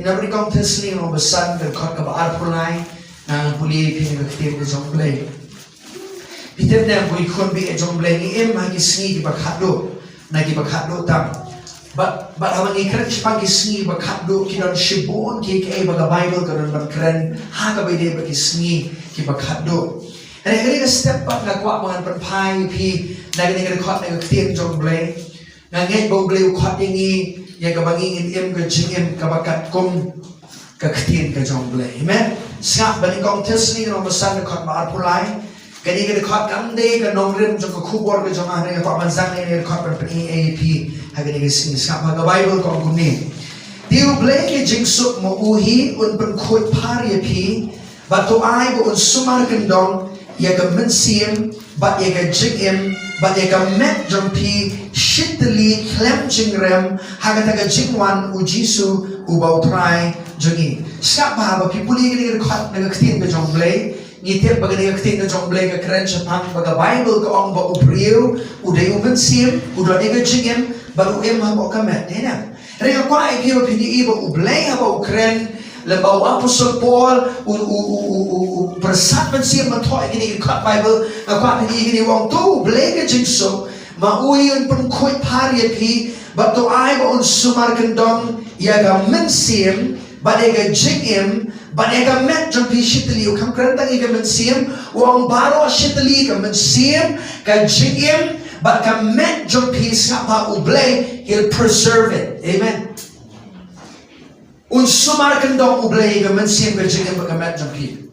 nabri kong tesling ng basan kan kot kaba arpulay nang puli pini kaktim ke jomblay pitep na bui kon bi e jomblay ni em hagi sngi di bakhado na gi bakhado tam but hamangi kran chipang gi sngi bakhado kinon shibon ki ke baga bible karon ban kran ha ka bai de ba gi sngi ki bakhado and hari ka step up na kwa mangan pan pai pi na gi ka kot na kaktim jomblay na ngai bo blay kot ingi ya ka bangingin em ka jingem ka bakat kum ka ktin ka jomblay amen sap bani kong tesni no masan ka ba arpulai kani ka khot kam de ka nongrim jong ka khubor ka jong ahre ka manzang ne khot pa ap hagani ka sing sap ka bible ko guni tiu blay ke jingsuk mo uhi un pan khot pari pi ba to ai bo un sumar kendong ya ka mensim ba ya ka jingem ba ya ka met jong pi shitli klem jingrem hagata ka jingwan u jisu u bau trai jongi sap ba pi puli ni ka khot na ka ktin ka jomblay ngitip bagay na yaktin na jomblay ka kren siya pang baga Bible ka ong ba ubriyo uday ubensim uday nga jingim baru em habo ka met nena rega kwa ay kiyo piniiba ublay habo ukren labaw Apostle Paul persat bensim matoy gini kat Bible na kwa piniiba gini wong to ublay ka jingso mauyon pun koy pari pi bato ay ba un sumar kendong yaga mensim badega jingim Banega met jong pi shitli u kam krantang ika mensim wang baro shitli ka mensim ka jingim but ka met jong pi sapa ublay he'll preserve it amen un sumar kendong ublay ka mensim ka jingim ka met jong pi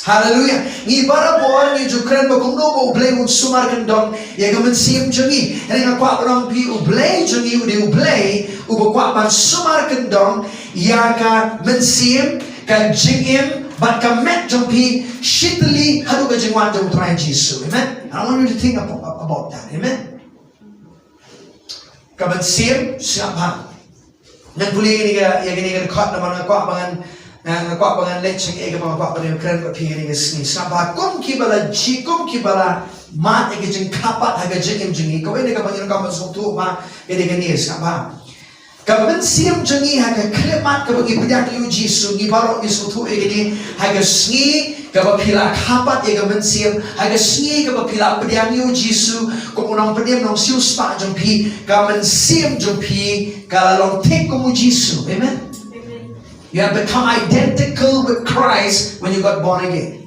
hallelujah ni bara bor ni jukran ba kung no ublay un sumar kendong ya ka mensim jongi ringa kwa rong pi ublay jongi u ublay u kwa man sumar kendong ya ka mensim ka jingim but ka met jong pi shitli hadu ka jingwan jong try Jesus amen I want you to think about that amen ka mensim siapa nan puli ni ka ya gini ka khot na mga kwa bangan lecheng e ka mga kwa bangan kren ka pi ni sni siapa kum ki bala mat e ka jing kapat ha ka jingim jingi ko ini ka bangin ka masuk tu ma ini ka ni siapa Kapan siam jengi haga klemat kabagi bidak yu jisu ni barok ni sutu egini haga sngi kabapila kapat ega mensiam haga sngi kabapila bidak yu jisu kumunang pediam nong siu spa jompi kamen siam jompi kalalong tek kumu jisu amen you have become identical with Christ when you got born again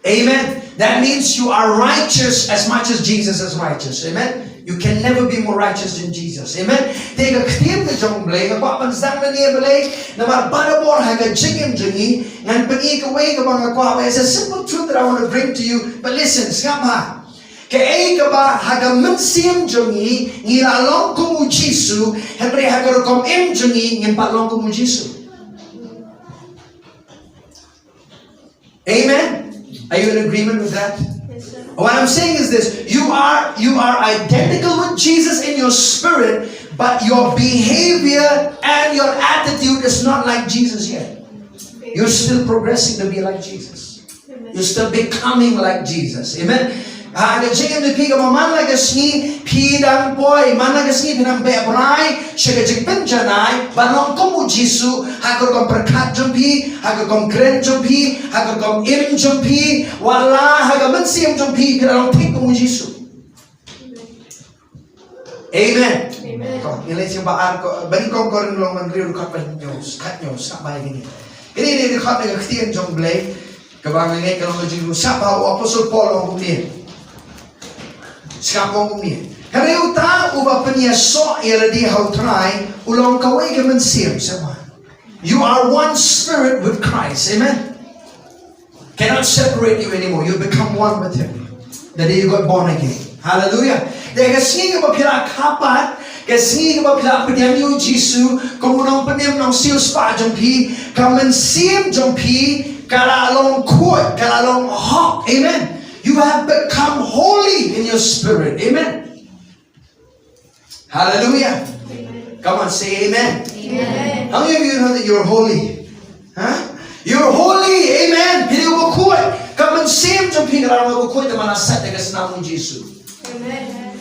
amen that means you are righteous as much as Jesus is righteous amen you can never be more righteous than Jesus. Amen. Tega ktim ka jomblay, ka kwa pansang na niya balay, na marpanabor haga jingim jingi, ngan pagi ka way ka mga kwa. It's a simple truth that I want to bring to you. But listen, skam ha. Kaya ka ba haga mensim jingi, ngilalong kumu Jisu, henry haga rokom im jingi, ngimpalong kumu Jisu. Amen. Are you in agreement with that? What I'm saying is this, you are identical with Jesus in your spirit, but your behavior and your attitude is not like Jesus yet. You're still progressing to be like Jesus. You're still becoming like Jesus. Amen. Aga jingim de piga man like a sni pidang boy man like a sni pinang be brai shega jing penjanai banong komu Jisu hagar kom perkat jumpi hagar kom kren jumpi hagar kom im jumpi wala hagar mensiam jumpi pinang tik komu Jisu amen ko nilai siapa ko bani ko korin long man riu kat nyos apa ini ni kat ne khtien jomblay kabang ngai kalau jiru sapa Apostle Paul ong ni Skapong ni. Karena uta uba penia so eladi how try ulong kawai ke mensim sama. You are one spirit with Christ. Amen. Cannot separate you anymore. You become one with Him. The day you got born again. Hallelujah. Dahil kasi nga mapila kapat, kasi nga mapila pediam yu Jisu, kumunong pediam ng sius pa jompi, kamensim jompi, kalalong kuat, kalalong hok. Amen. You have become holy in your spirit. Amen. Hallelujah. Amen. Come on, say amen. Amen. How many of you know that you're holy? Huh? You're holy. Amen. Come and save to people around the world. Amen.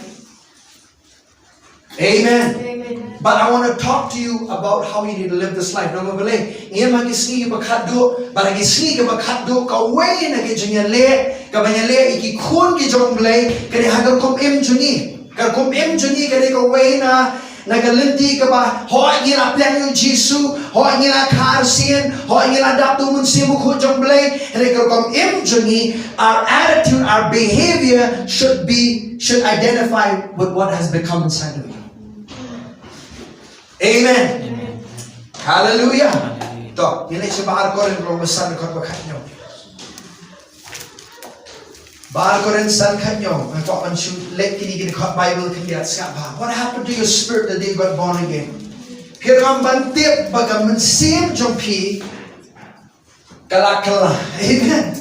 Amen. But I want to talk to you about how you need to live this life. Number one, ngayon magisni bakado, baragisni ka bakado ka way na gijnya le, ka banyale ikikun gijomble, kaya hagar kom juni, kar kom juni kaya ka way na nagalinti ka ba, hoy ngila plan yung Jisu, hoy ngila karsin, hoy ngila dapto mun simu ko jomble, kaya ka kom juni. Our attitude, our behavior should identify with what has become inside of you. Amen. Amen. Hallelujah. To, nilai siya bahar ko rin kung masan ko bakit nyo. Bahar ko rin san kanyo. Ang ko man shoot let kini kot Bible kini at ska ba. What happened to your spirit the day you got born again? Pero ang bantip baga mansim jompi kalakala. Amen.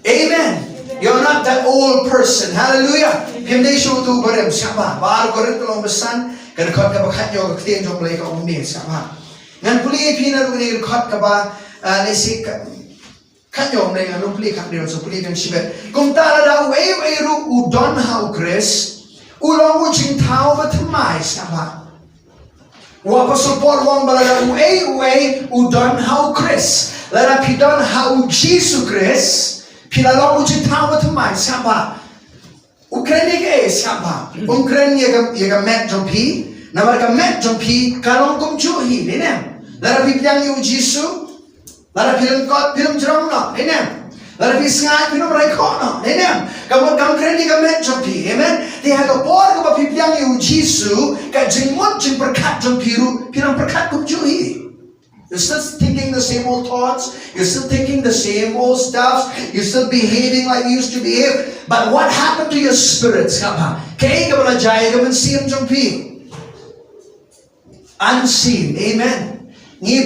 Amen. You're not that old person. Hallelujah. Hindi siya utu barem ska ba. Bahar ko rin tulong masan. Kan kot ka bakhat yo ka tien jong lay ka umni sa ma ngan puli pina ru ni kot ka ba lesi kan yo ngai ngan puli khat ro so puli ben sibe kum ta da wei ru u don hau kris u long u jing tao ba thamai sa ma wa pa support wang ba la wei u don hau kris la ra pi don hau Jesus Kris pila long u jing tao ba thamai sa ma Ukraine ke siapa? Ukraine ye ga met jompi, nama ga met jompi kalong kum juhi, ni nem. Lara pi piang yu Jisu, lara film kot film jrom no, ni nem. Lara pi sngai film rai ko no, ni nem. Kamu Ukraine ga met jompi, amen. Dia ga por ga pi piang yu Jisu, ka jingmot jing perkat jompi ru, film perkat kum juhi. You're still thinking the same old thoughts. You're still thinking the same old stuff. You're still behaving like you used to behave. But what happened to your spirits? Unseen. Amen. He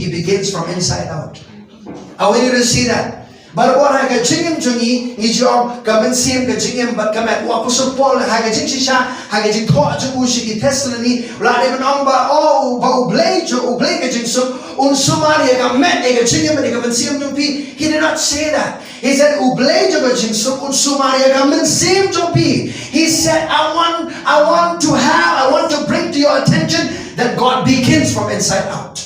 begins from inside out. I want you to see that. But what I got jingim jungi, ni job gamen sim ka jingim but gamet wa Apostle Paul ha ga jing shisha ha ga jing thought ju shi ki testimony la de number oh ba ublay ka jing so un sumari ga met ga jingim ni gamen sim jumpi. He did not say that. He said ublay ga jing so un sumari ga men sim jumpi. He said I want to bring to your attention that God begins from inside out.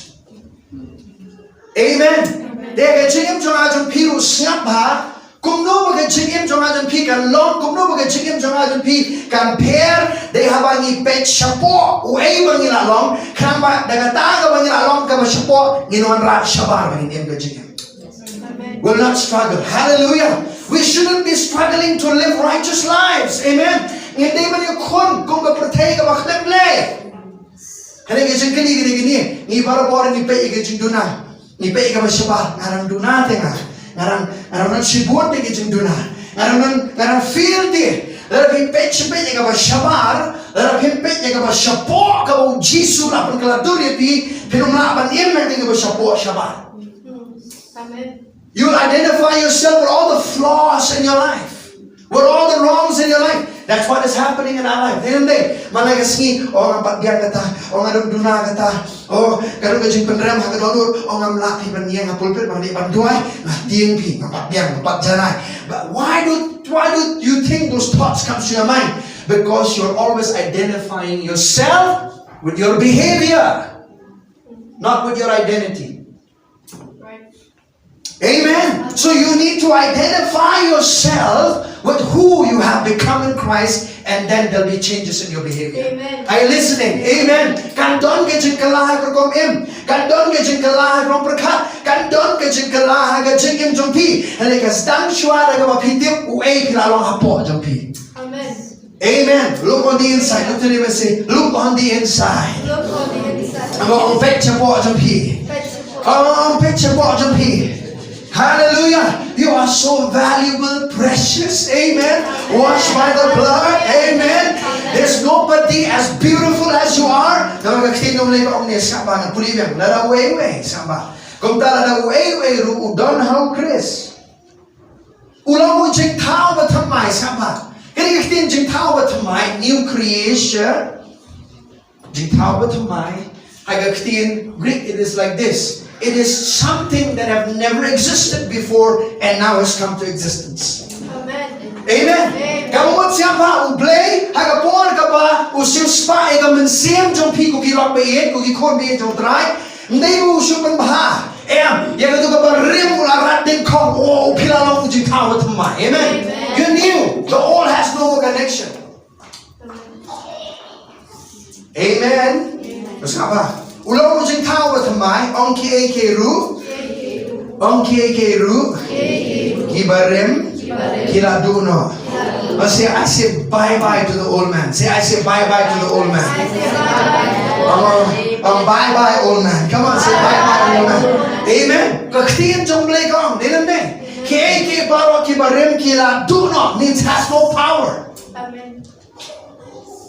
Amen. Dega jingim jonga jong piru siap ha kumno baga jingim jonga jong pi kan long kumno baga jingim jonga jong pi kan pair de habangi pet shapo uei bangi la long kamba daga taga bangi la long kama shapo ginuan ra shabar bangi dem ga jingim will not struggle. Hallelujah. We shouldn't be struggling to live righteous lives. Amen. Hindi man yung kun kung ga pertay ka bakhlem le kani ga jing kani gini ni barabor ni pe ga jing duna ni pe ka masaba ngarang duna tenga ngarang nan sibot ke jing duna ngarang feel de la pin pe ka masaba la pin pe ka masapo ka o Jisu la pun kala duri pi pinum la ban em ka masapo shaba. Amen. You identify yourself with all the flaws in your life, with all the wrongs in your life. That's what is happening in our life. Hindi malagasngi o nga pagbiang kata o nga duna kata o karon ka jing penrem ha kadolur o nga mlaki ban niya nga pulpit bang di banduay nga tieng pi nga pagbiang pagjanay. But why do you think those thoughts come to your mind? Because you're always identifying yourself with your behavior, not with your identity. Amen. So you need to identify yourself with who you have become in Christ, and then there'll be changes in your behavior. Amen. Are you listening? Amen. Kandon ke jing kalah kom im, kandon ke jing kalah kom perkat, kandon ke jing kalah ke jing im jompi. Hele ka stang shwa da ka pitip uei pilalong hapo jompi. Amen. Amen. Look on the inside. Look to them and say, look on the inside. Look on the inside. Ang pecah po jompi. Ang pecah po jompi. Hallelujah. You are so valuable, precious. Amen. Washed by the blood. Amen. There's nobody as beautiful as you are. Kung tala ru udon how Chris. Ulang mo jing tao ba thamai samba. Kaya kitin jing tao ba thamai new creation. Jing tao ba thamai. Haga kitin Greek it is like this. It is something that have never existed before and now has come to existence. Amen. Amen. Kamu siapa play haga pon kaba usil spa ega mensiem jong pi ku kilok be ku ki kon be jong trai ndai bu supan bah ya ga tu kaba rim ula ratin kong o pila long jing tawa thamai. Amen. You knew the all has no connection. Amen. Terus apa? Ulang jing tawa thamai ong ki ke ru kibarem kila duno. Say, I say bye-bye to the old man. Say, I say bye-bye to the old man. Bye-bye old man. Come on, say bye-bye old man. Amen. Kaktiin jong play kong. Dinan ne. Ke baro kibarem kila duno means has no power. Amen.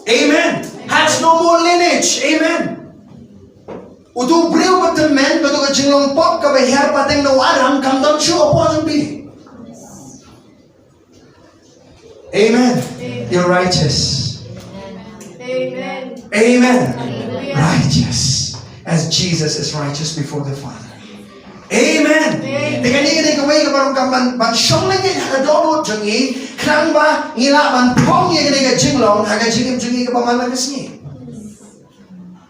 Amen. Has no more lineage. Amen. Udu breu betul men, betul ke jinglong pop ke behar pateng no aram kam dam shu apa jumpi. Amen. You're righteous. Amen. Amen. Hallelujah. Righteous as Jesus is righteous before the Father. Amen. Dengan ini kita kawai ke barang kamban ban shong lagi ada dodo jengi kerang ba ngila ban pong yang kita jinglong agak jingim jengi ke pamana kesini.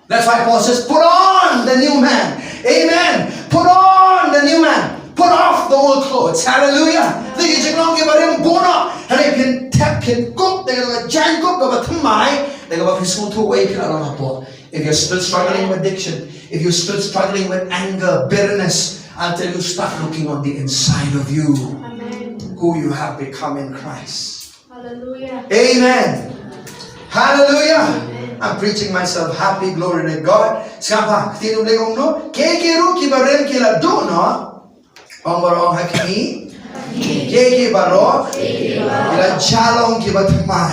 That's why Paul says, put on the new man. Amen. Put on the new man. Put off the old clothes. Hallelujah. They can long give him bono. And they can tap can cook. They can giant cook of a thamai. They can have to wake up. If you're still struggling with addiction, if you're still struggling with anger, bitterness, until you start looking on the inside of you, Amen. who you have become in Christ. Hallelujah. Amen. Hallelujah. I'm preaching myself happy, glory to God. Siapa? Tino legong no. Kekiru kibarem kila dono. Ong barong hakimi. Keki baro. Kila jalong kibatamai.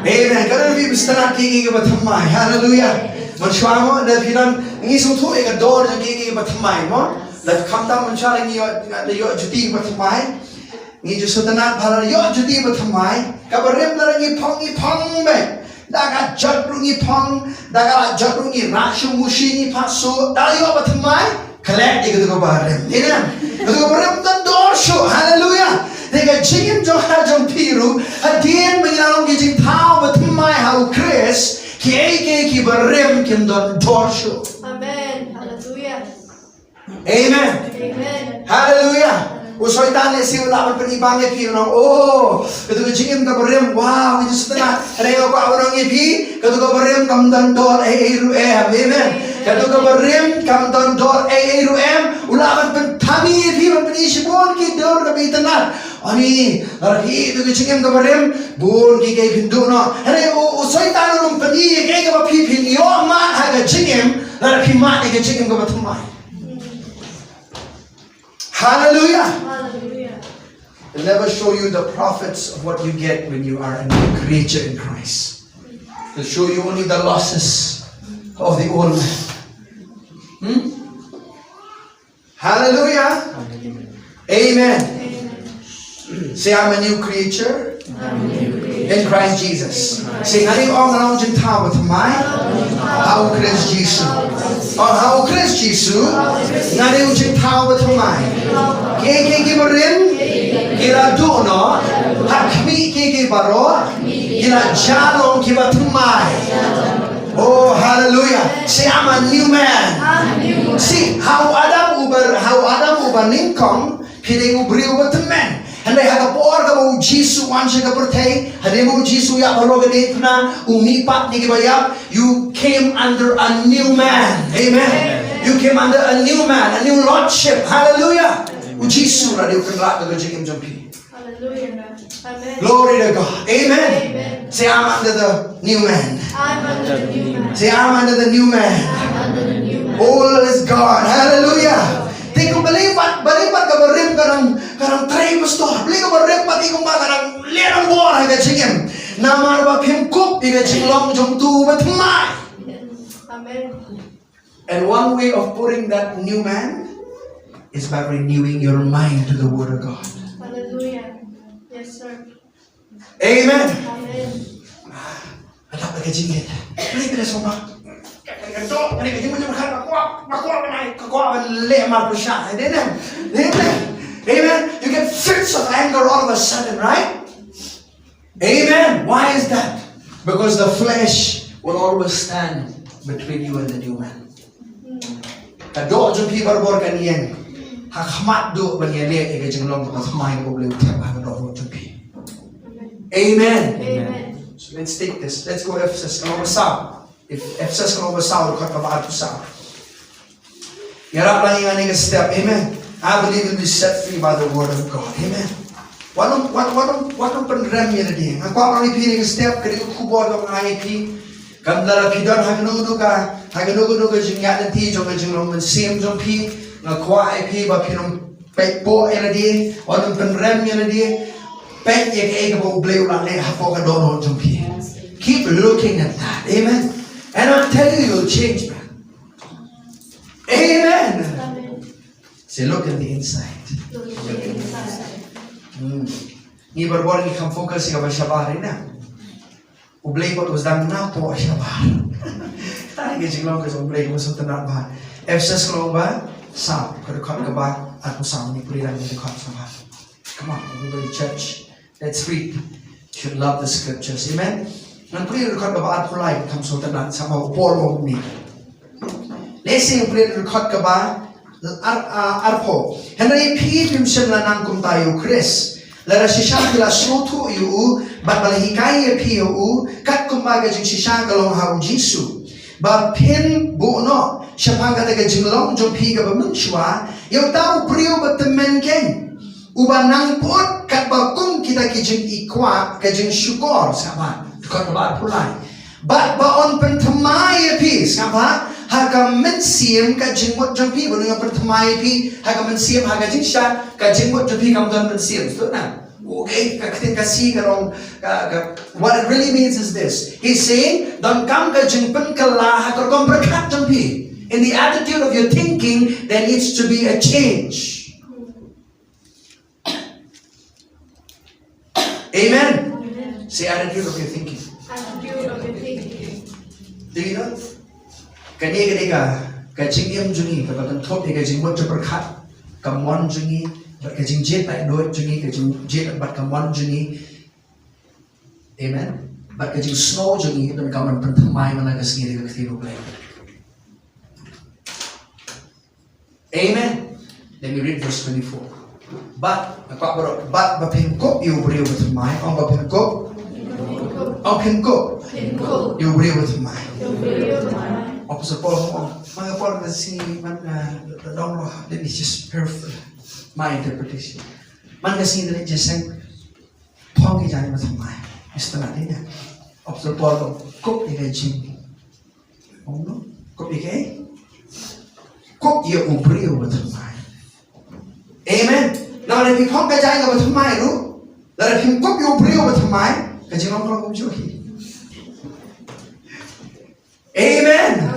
Amen. Kalau lebih besar keki kibatamai. Hallelujah. Mencuamo dan bilang ngisung tu eka dor jang keki kibatamai mo. Dan kamta mencuala ngiyo juti kibatamai. Ngi justru tenat bhalan yo juti kibatamai. Kabarem larangi pong be. Daga jadrungi pong, daga jadrungi rashu mushini pasu, dayo batamai, collect itu ko barem. Amen. Itu ko barem dan dorsho. Hallelujah. Daga jingim jong piru, adien mengilalong kijing tao batamai hau Chris, ki barem kim don dorsho. Amen. Hallelujah. Amen. Amen. Hallelujah. Usoy tane si ulaman penibangnya pi nong oh ketu kecingin kabarem wow itu setengah rego ko awang ipi ketu kabarem kam dan dor ru amen ketu kabarem kam dan dor ru ulaman pen thami ipi pen isibon ki dor ka bitana ani arhi itu kecingin kabarem bon ki ke pindu no rego usoy tane nong peni ke ka pi pin yo ma ha ka cingim arhi ma ke cingim ka bathmai. Hallelujah. Hallelujah. They'll never show you the profits of what you get when you are a new creature in Christ. They'll show you only the losses of the old man. Hallelujah. Amen. Say, I'm a new creature in Christ Jesus. Say, I am a new tao with my how Christ Jesus. On how Christ Jesus. I am a tao with my. Ke giberin kila dono hakmi ke baro kila jalong kibatumai. Oh, hallelujah. Say, I'm a new man. See, how Adam uber ninkong kideng ubri uber temen. And they have a board of Jesus once a birthday. Hademo Jesus ya na umipat ni kibayap. You came under a new man. Amen. You came under a new man, a new lordship. Hallelujah. Jesus na diukan rat na jingim jampi. Hallelujah. Amen. Glory to God. Amen. Amen. Say, I'm under the new man. I'm under the new man. Say, I'm under the new man. I'm under the new man. All is gone. Hallelujah. Tingko balipat ka barim karang tray pastor. Beli ka barim pati kung ba karang lerang bola ka jingim. Namar ba pimkup iga jinglong jong tu batmai. Amen. And one way of putting that new man is by renewing your mind to the Word of God. Hallelujah. Yes, sir. Amen. Amen. Anak ka jingit. Beli ka sama. Ito, ano ka mo makuha ka na, kakuha ka le mar siya. Amen. You get 50 fits of anger all of a sudden, right? Amen. Why is that? Because the flesh will always stand between you and the new man. Kado jumpi barbor kan yang hakmat do bani le ke Jinglong Kaba Thymmai ko boleh ucap kado jumpi. Amen. Amen. So let's take this. Let's go Ephesus kalau besar. If Ephesus kalau besar dekat kaba besar. Yarap lang yang ani step. Amen. I believe you'll be set free by the word of God. Amen. Walang penrem yan dia. Ang kwa ang ipini ng step kaya kubod ang IP. Kamdara pidon hagnudo ka jingat nanti jong Jinglong sim jong pi ng kwa IP ba pinong pekpo yan dia. Walang penrem yan dia. Pek ye ka ba ublay ulang le hapo ka dono jong pi. Keep looking at that. Amen. And I'll tell you, you'll change, man. Amen. Say, look at the inside. Ni berbor ni kam fokus ka ba shabar na. Ublay pot was dang na po shabar. Tadi ke Jinglong ka ublay mo sa tanat ba. Ephesus ko ba sa ko ka ba at mo sa ni puri lang ni ka sa ba. Come on, everybody church. Let's read. You should love the scriptures. Amen. Nang puri ka ba at pulay kam sa tanat sa mo por mo ni. Let's say puri ka ba arpo. Henry P. Pimsim na nang kum tayo Chris. Lara sisha kila soto yu bat balahikaya P. yu kat kumbaga jing sisha kalong hau Jisu. Ba pin buono siya pangkataga Jinglong jong P. ka ba menshwa yaw tao priyo ba temen ken. Uba nang pot kat ba kung kita kijing ikwa kajing syukor sama. Kat ba pulay. Bat ba on pentamaya P. Sama. Haga mensiam ka jingmot jampi boleh yang pertama pi haga mensiam haga jingsha ka jingmot jampi kamu tuan mensiam betul na okay ka kita kasih karong what it really means is this he's saying dan kam ka jingpen kala haga kom berkat jampi in the attitude of your thinking there needs to be a change. Amen. Say attitude of your thinking. Attitude of your thinking. Do you know? Kani ka jingim jungi ka batan thop ka jingmot cha berkat kamon jungi ka jing jet na do jungi ka jing jet bat kamon jungi. Amen. Bat ka jing snow jungi dan kaman pentamai mana ka singiri ka tiru play. Amen. Let me read verse 24. But bapengkop yu beriu bertemai ong bapengkop yu beriu bertemai. Apostle Paul, mga Paul kasi let me just paraphrase my interpretation. Man kasi na just saying, pong kita ni matamay. Gusto natin na. Apostle Paul, kup ika jing. No? Kup ika? Kup iya ubriyo matamay. Amen. Now, if you pong ka jay ka matamay, no? That if you kup iya ubriyo matamay, kajing ang kong kumjohi. Amen.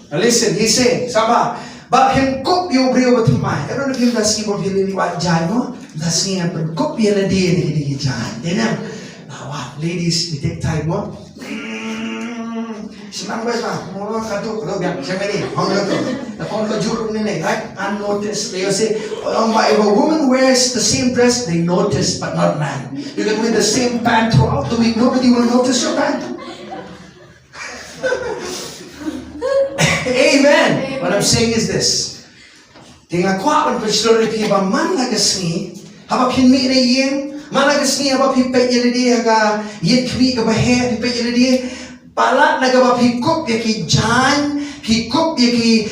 Now listen, he's saying, sama, but him kup yu brio batumai. I don't know if you dasing mo bilili wat jay mo, dasing ang kup yan na di ni jay. Then now what, ladies, we take time mo. Sinang ba sa, mo kado biang siya mali, hong to. The phone ko juro ni right? Unnoticed. They say, if a woman wears the same dress, they notice, but not man. You can wear the same pant throughout the week, nobody will notice your pant. Amen. What I'm saying is this. Tinga kwa pan pastor pi ba man lagasni, haba pin mi na yem, man lagasni haba pi pe yelidi haga yet kwi ka ba he pi pe yelidi, palat na ba pi kup ya ki jan, pi kup ya ki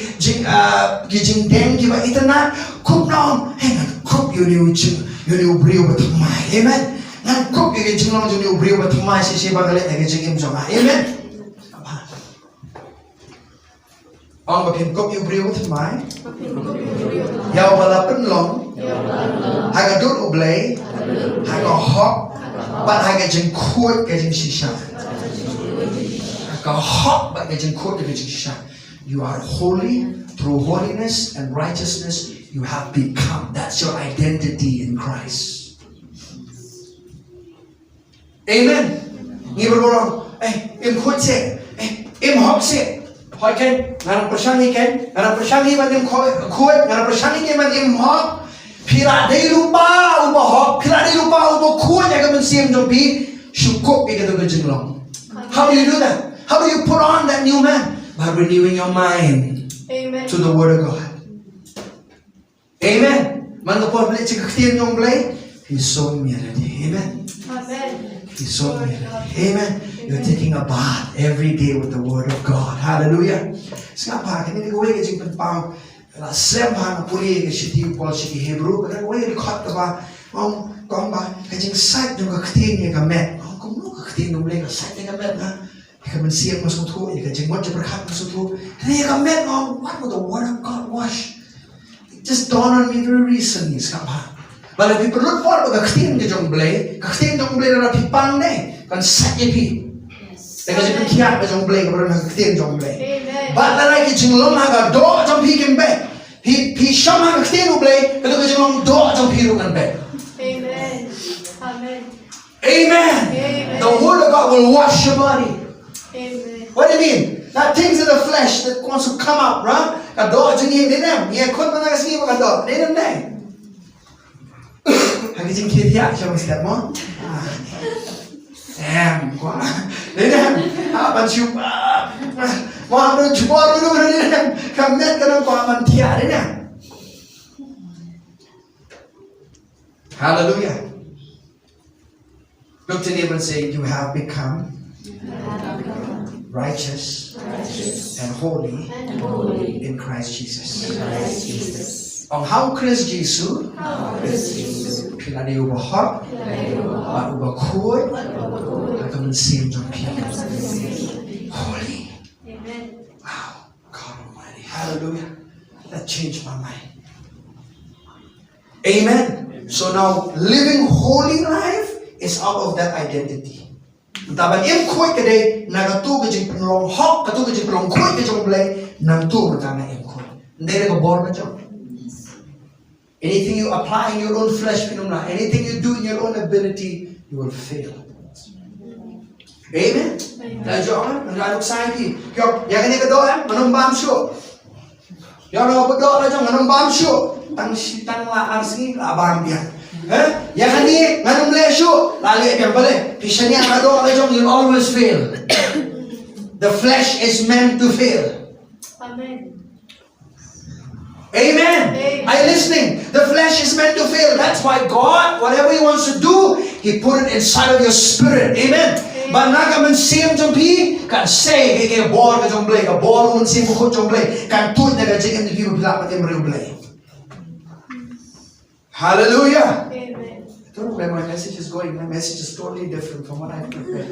jing deng ki ba itana, kup na, hey man kup yuni ubriyo batumai. Amen. Nan kup ya ki Jinglong yuni ubriyo batumai si ba galit na ki jingim jama. Amen. Ông bà phim cốc yêu brio Thymmai Yao bà la pin long Hai cái đốt ụ lấy Hai cái hot Bạn hai cái chân khuất cái chân shisha Hai cái hot Bạn cái chân khuất cái chân shisha. You are holy. Through holiness and righteousness you have become. That's your identity in Christ. Amen. Nghe bà bảo em khuất xe em hot xe Hỏi kênh, ngàn percent ni kênh, ngàn percent ni bạn em khuất, ngàn percent ni bạn em hot, Pira day lupa uba hop, pira day lupa uba kuat ya kaman siam jompi, syukur ika tu Jinglong. How do you do that? How do you put on that new man? By renewing your mind to the Word of God. Amen. Mangapon beli cik ketian jom beli, He's so miradi. Amen. He's so miradi. Amen. You're taking a bath every day with the Word of God. Hallelujah. Sengapa kini kau wei cik penpau. La sempah nak pulih ke siti Paul siti Hebrew, kadang wei dekat apa, kau kajing site juga ketian yang kamet, kau mau ketian yang boleh site yang kamet na, kamen siap masuk tu, kajing mau berkat masuk tu, ni yang kamet, what would the Word of God wash? It just dawned on me very recently, sengapa. Kalau kita perlu buat ketian ke jong boleh adalah pipang ni, kan site pi. Dengan jepun kiat ke jong boleh, kepada nak ketian jong boleh. But lagi Jinglong haga do jom pi kembe. Pi sham haga ketian boleh, kalau ke Jinglong do jom pi rukan be. Amen. Amen. Amen. The Word of God will wash your body. Amen. What do you mean? That things in the flesh that wants to come up, right? Kado jengih dinam, ye kun mana kasi mo kado, dinam deh. Hagi jeng kiat siapa setiap mo? Kuah, dinam. Apa cium? Mau ambil jual dulu dinam. Kamet kadang kuah mantia dinam. Hallelujah. Look to neighbor and say, you have become righteous and holy in Christ Jesus. Ang how Christ Jesus, pila di ubah hot, ubah kuat, akan mensim jom pila. Holy. Wow, God Almighty. Hallelujah. That changed my mind. Amen. So now, living holy life is out of that identity. Taban im kuat kedai nagatu kejing penlong hok, katu kejing penlong kuat kejong belai, nang tu bertanya im kuat. Ndere ko bor macam. Anything you apply in your own flesh, anything you do in your own ability, you will fail. Amen. Lajon, lajuk saya pi. Yo, yang ini kedua, menumbam syuk. Yo, lo berdoa lajon menumbam syuk. Tang la arsi abang dia. Yang ini nganum le syuk, lali dia boleh. Pisahnya kedua lajon, you'll always fail. The flesh is meant to fail. Amen. Amen. Are you listening? The flesh is meant to fail. That's why God, whatever He wants to do, He put it inside of your spirit. Amen. But naga mensim jompi kan say ke bor ke jomble ke bor mensim ko jomble kan tut naga jeng ni piu bila patem reble. Hallelujah. Amen. I don't know where my message is going. My message is totally different from what I prepared.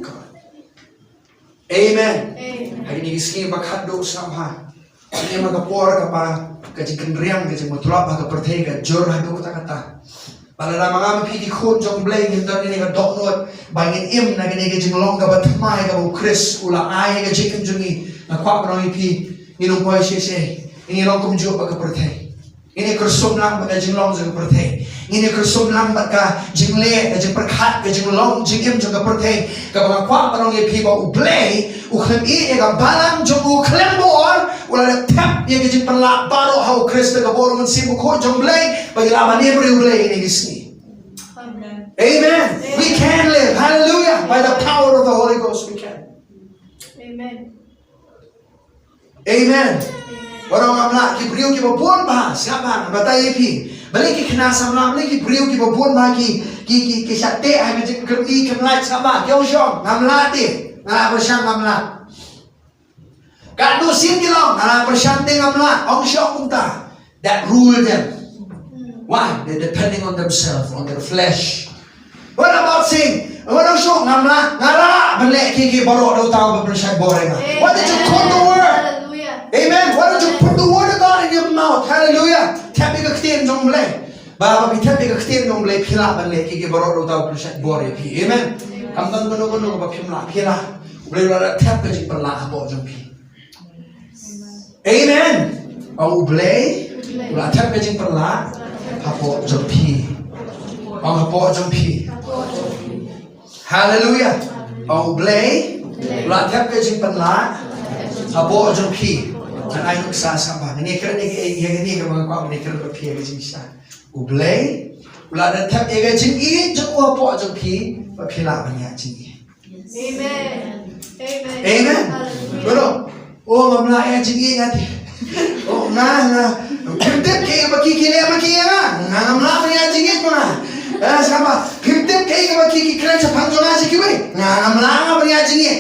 God. Amen. Hari ni sini bakat do samha. Ini maka por kapa kajikan riang kajikan mutulap ka perthai ka jor hadu kata-kata. Pada mga mapidi khun jong blay hintar ni ka doknot bangin im na gini ka Jinglong Kaba Thymmai ka bu Chris ula ay ka jikan jungi na kwa pa nang ipi nginong poy siya ngilong kumjo pa ka perthai. Ini kersum lang ba ka Jinglong ka perthai. Ini kersum lang ba ka jingle ka jing perkhat ka Jinglong jingim jong ka perthai ka mga kwa pa nang ipi ba ublay ukhem i ka balang jong uklem bor ula tap ye ka jing perla baro how Chris ka bor man sibu ko jong blay bagi laban ni blay ini gisni. Amen. We can live. Hallelujah. By the power of the Holy Ghost we can. Amen. Amen. Orang amla ki beriu ki babon bah siapa batai pi. Balik ki kena samla balik ki beriu ki babon bah ki sate ai macam kerti kemlat siapa. Kyong syong ngamla ti. Ngala bersang ngamla. Kadu sin kilong ngala bersang ti ngamla. Ong syong kunta. That rule them. Why? They're depending on themselves, on their flesh. What about saying? What show ngamla ngala balik ki baru do tahu bersang boreng. Why did you quote the word? Amen. Why don't you put the word of God in your mouth? Hallelujah. Tapi ka ketian jong blay. Baba bi tapi ka ketian jong blay pila balik ki baru do tahu bersang boreng pi. Amen. Kamdan kono ba pimla pila. Boleh la tap ka jing perla abo jong pi. Amen. Au blay la tap ka jing perla abo jong pi. Au abo jong pi. Hallelujah. Au blay la tap ka jing perla abo jong pi. Dan ay nung sasama. Ini kira ni mga kwa ni kira pa piya ka jing siya. Ublay, ulada tap ega jing e jang o po jang pi, ba phila banya jing e. Amen. Amen. Amen. Hallelujah. Betul. Oh, mamla ega jing e ngati. Oh, na. Kimtip ke ba ki kile ba ki ya. Ngamla banya jing e mana. Sama. Kimtip ke ba ki kran sa panjona si kiwe. Ngamla banya jing e.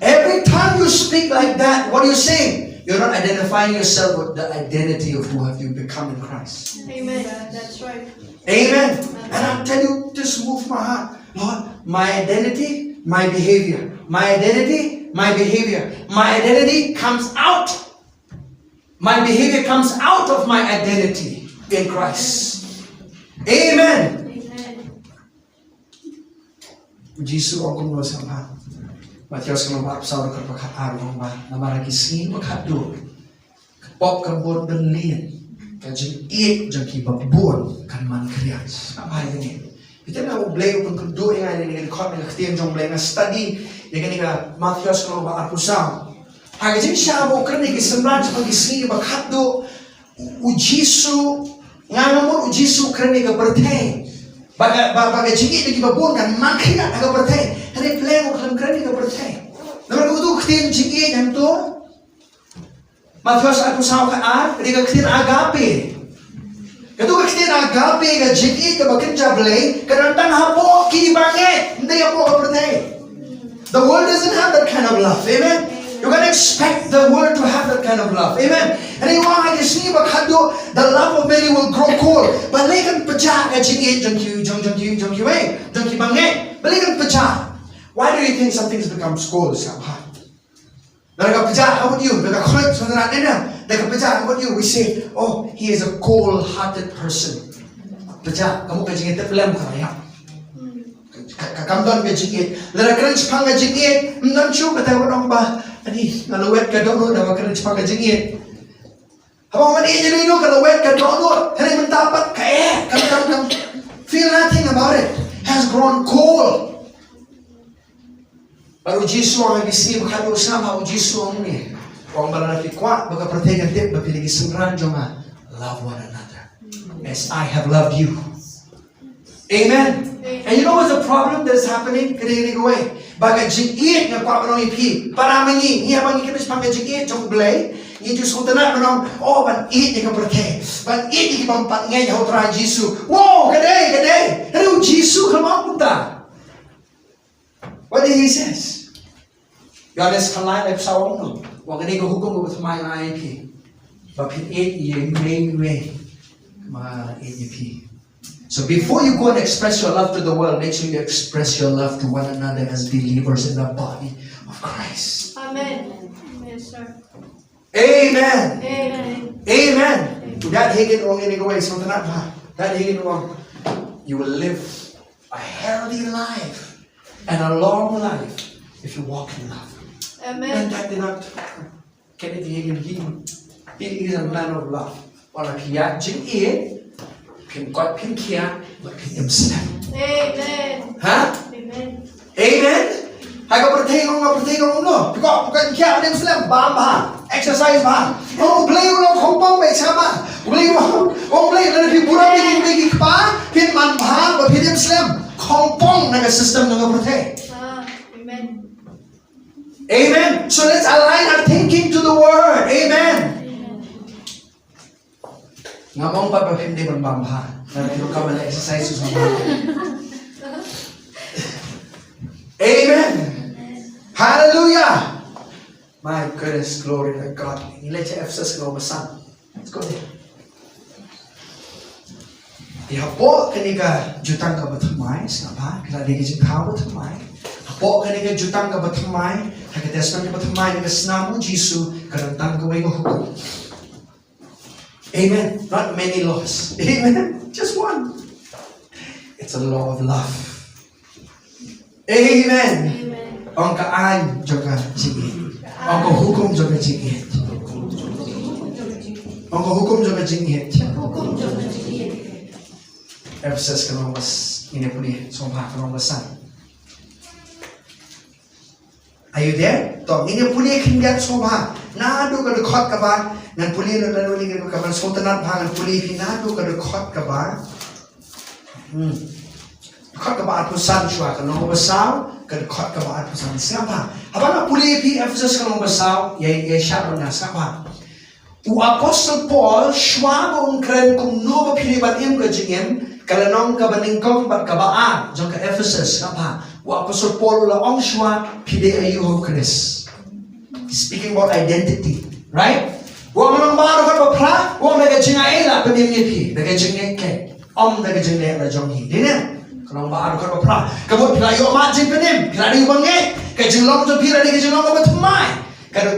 Every time you speak like that, what are you saying? You're not identifying yourself with the identity of who have you become in Christ. Amen. That's right. Amen. And I'll tell you, this moved my heart. Lord, my identity, my behavior. My identity, my behavior. My identity comes out. My behavior comes out of my identity in Christ. Amen. Amen. Jesus aku mau sama. Matius kalau bab saudara kerpakat arung bah, nama lagi sini berkat do. Pop kebun berlian. Kajing iek jangki babon kan man krias. Apa ini? Kita nak boleh pun kedua yang ini kau nak tiang jom boleh nak study. Yang ini kan Matius kalau bab arusam. Hagajing siapa kerana kesembilan sebagai sini berkat do. Ujisu nganamur ujisu kerana kebertai. Bagai jingit lagi babon kan man krias agak bertai. Hari plan orang kerana kebertai. Nomor kedua tiang jingit yang tu. Matius aku sama kan, dia kektin agape. Ketua kektin agape ke jiki ke bekerja belai, kerana hapo kini banget, hindi hapo kebertai. The world doesn't have that kind of love, amen. You can expect the world to have that kind of love, amen. And you want to see bakado, the love of many will grow cold. Balikan pecah ke jiki, jangki banget, balikan pecah. Why do you think some things become cold? Mereka pecah, how about you? Mereka kulit sebenarnya ni. Mereka pecah, how about you? We say, oh, he is a cold-hearted person. Pecah, kamu kajingit film kaya. Kamu don kajingit. Lara keren sepang kajingit. Mendam cu kata orang bah. Adi, kalau wet kadono, dah keren sepang kajingit. Abang mani jadi itu kalau wet kadono, hari mendapat kaya. Kamu feel nothing about it. Has grown cold. Baru Jisu ang ibisi bakal usama o Jisu ang ni. Kung malaki kwa baka protegan tip bapiligi sumran jonga. Love one another as I have loved you. Amen. And you know what's the problem that's happening? Kini away. Baga jingit nga kwa manong ipi. Para mangi iya mangi kini pang jingit jong blay. Ni Jisu tanan manong oh ban it ni ka proteg. Ban it ni bang pangay ho tra Jisu. Wow, kadai. Hello Jisu kamang punta. What did he says? Yohanes kalai lep sawang no. Wag ni ko hukom ko thamai IP. Bapin 8 ye may ma 8 So before you go and express your love to the world, make sure you express your love to one another as believers in the body of Christ. Amen. Yes, sir. Amen. Amen. Amen. That higit wrong in way so that higit wrong. You will live a healthy life. And a long life if you walk in love. Amen. And that did not get it in him. He is a man of love. Or a kia jing e, pin got pin kia, but pin himself. Amen. Huh? Amen. Amen. I got protect no. Because kia himself, bam. Exercise ba. Oh, play ulo kompong may sama. Play let it be pura bigi pa, pin man ba, but pin himself. Kompong na system ng protect. Amen. Amen. So let's align our thinking to the word. Amen. Ngamong pa hindi man mamha. Nagtiro ka man exercise sa mga. Amen. Hallelujah. My goodness, glory to God. Let's Ephesus go masan. Let's go there. Hapo kaniga jutang Kaba Thymmai, sapa? Kila digi jing Kaba Thymmai. Hapo kaniga jutang Kaba Thymmai, hagitesman Kaba Thymmai niga snamu Jisu karantang gaway ng hukom. Amen. Not many laws. Amen. Just one. It's a law of love. Amen. Amen. Ang kaan joga jingit. Ang hukom joga jingit. Ang hukom joga jingit. Ephesus kanong mas inipuni sumpa kanong basan. Are you there? To inipuni kindiat sumpa. Nado ka dukot ka ba? ngan puli no dan wali ka man sultanat bhangan puli pinado ka khot ka ba khot ka ba pusan shwa ka no basau ka khot ka ba pusan siapa abang puli pi Ephesus ka no basau ye shat na siapa u apostle Paul shwa bon kren kum no ba pili bat im ka jingem kalanong ka baning kong bat ka ba jong ka Ephesus siapa u apostle Paul la ong shwa pide ayu ho Chris speaking about identity right wong nang baru kan bapra wong naga jingai la penim ni pi naga jingai ke om naga jingai la jong hi dina kalau baru kan bapra kabut pila yo ma jing penim pila di bangai ke jinglong to pila di jinglong Kaba Thymmai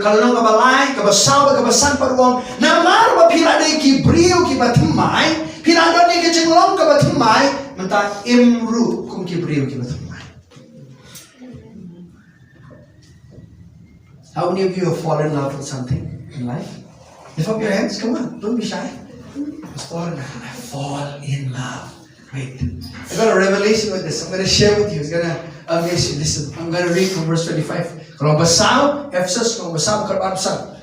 kalau nang balai ka basau ka basan par wong na mar ba pila di ki brio ki Kaba Thymmai pila do ni ke jinglong Kaba Thymmai menta imru kum ki brio ki Kaba Thymmai. How many of you have fallen in love with something in life? Lift up your hands, come on, don't be shy. I fall in love. Wait, I got a revelation with this. I'm going to share with you. It's going to amaze you. Listen, I'm going to read from verse 25. Kalau basau, Ephesus, kalau basau, kalau basau.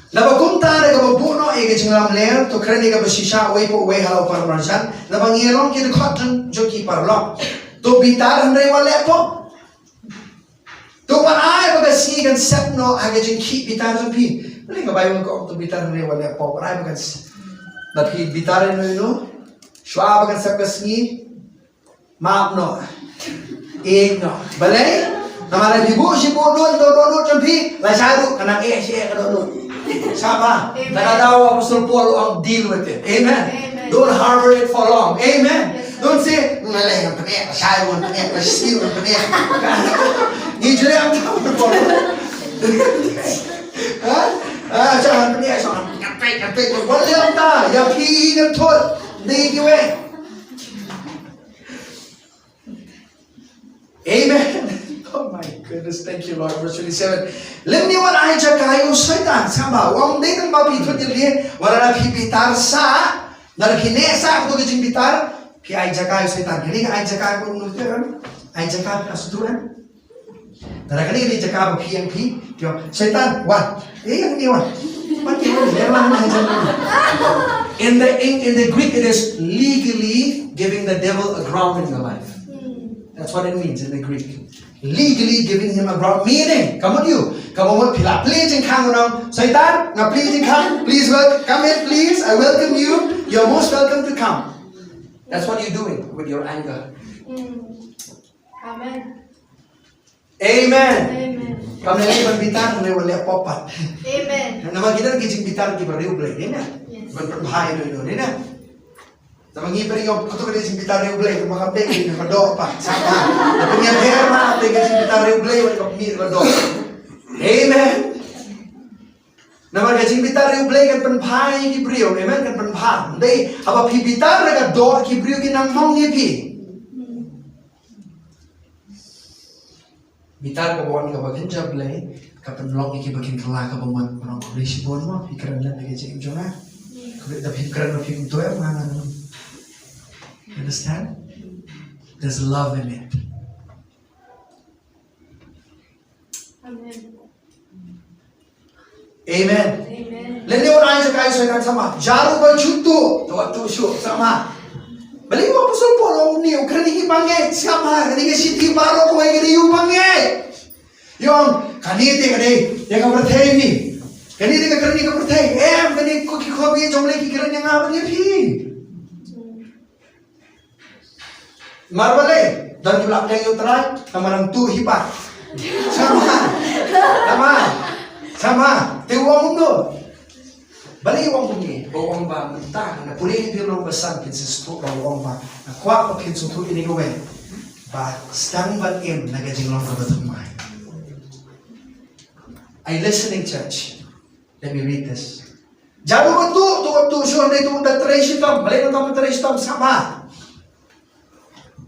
Nabagunta na kababuno ay kajinglam ler, to kreni ka basisha, way po way halaw para marjan. Nabangirong kinakot joki parlo. To bitar handay wale po. To panay bagasi kan sepno agajing ki bitar so pi. Bali ka bayo ko to bitar handay wale po. Panay bagas. Na pi bitar no. Shwa bagan sep kasni. Maap no. Eg no. Balay. Namara bibu si po no do pi. La sharu kanang si ka do. Sama. Nakadaw Apostle Paul ang deal with it. Amen. Don't harbor it for long. Amen. Don't say, malay ang panik, shy one panik, steal one panik. Usually I'm talking about Jangan panik, kapit. Wala lang ta, yapi ng tot. Hindi kiwe. Amen. Oh my goodness, thank you Lord. Verse 27. Limniwan ay jakayo saitan. Sama, wang day ng mapitod yun, wala na pipitar sa, narkinesa ako gajing pitar, pi ay jakayo saitan. Kini ay jakayo kung nuturan, ay jakayo kasuturan. Narakani ni jakayo pi ang pi, saitan, what? Yang ni what? What you want? In the Greek, it is legally giving the devil a ground in your life. That's what it means in the Greek. Legally giving him a ground. Meaning, come on you. Come on, please in Kang. Satan, now please in Kang. Please come in, please. I welcome you. You're most welcome to come. That's what you're doing with your anger. Amen. Amen. Amen. Kamu nanti berbitar, nanti boleh popat. Amen. Nama kita kicing bitar kita beriu boleh, ni na. Yes. Berbahaya itu, ni na. Sama ngiperi yung kutu ka kicing bitar beriu boleh, kumaka pegi, kumado pa, sama. Tapi yang herma, tapi kicing bitar beriu boleh, kumado. Amen. Nama kicing bitar beriu boleh kan penbahaya ki beriu, amen kan penbahaya. Nanti apa pi bitar mereka do ki beriu ki nang mong ni pi. Bitar ka buwan ka bagin jablay, ka penlong iki bagin kala ka buwan parang kulisi buwan mo, pikiran lang lagi sa inyo na. Kulit na pikiran mo pikiran to mga ano. Understand? There's love in it. Amen. Amen. Amen. Leniwan ayon sa kayo sa sama. Jaru ba chuto? Tuwa syo sama. Balik mo Apostle Paul ni kaniki bangge sama kaniki siti baro ko ay kaniki bangge. Yung kaniti kani ya ka berthay ni. Kaniti ka kaniki ka berthay. Kaniki ko ki khobi jomle ki kiran yang awan ni phi. Marbale dan tulak yang utrai tamarang tu hipa. Sama. Tewa mundo. Balik uang bunyi, uang ba mentah, na pulih di rumah besar pinsus tu uang ba, na kuat pa pinsus tu ini kowe, ba stang ban im na Jinglong Kaba Thymmai. Are you listening, church? Let me read this. Jago ba tu sure na ito da tresitam, balik na tresitam sama.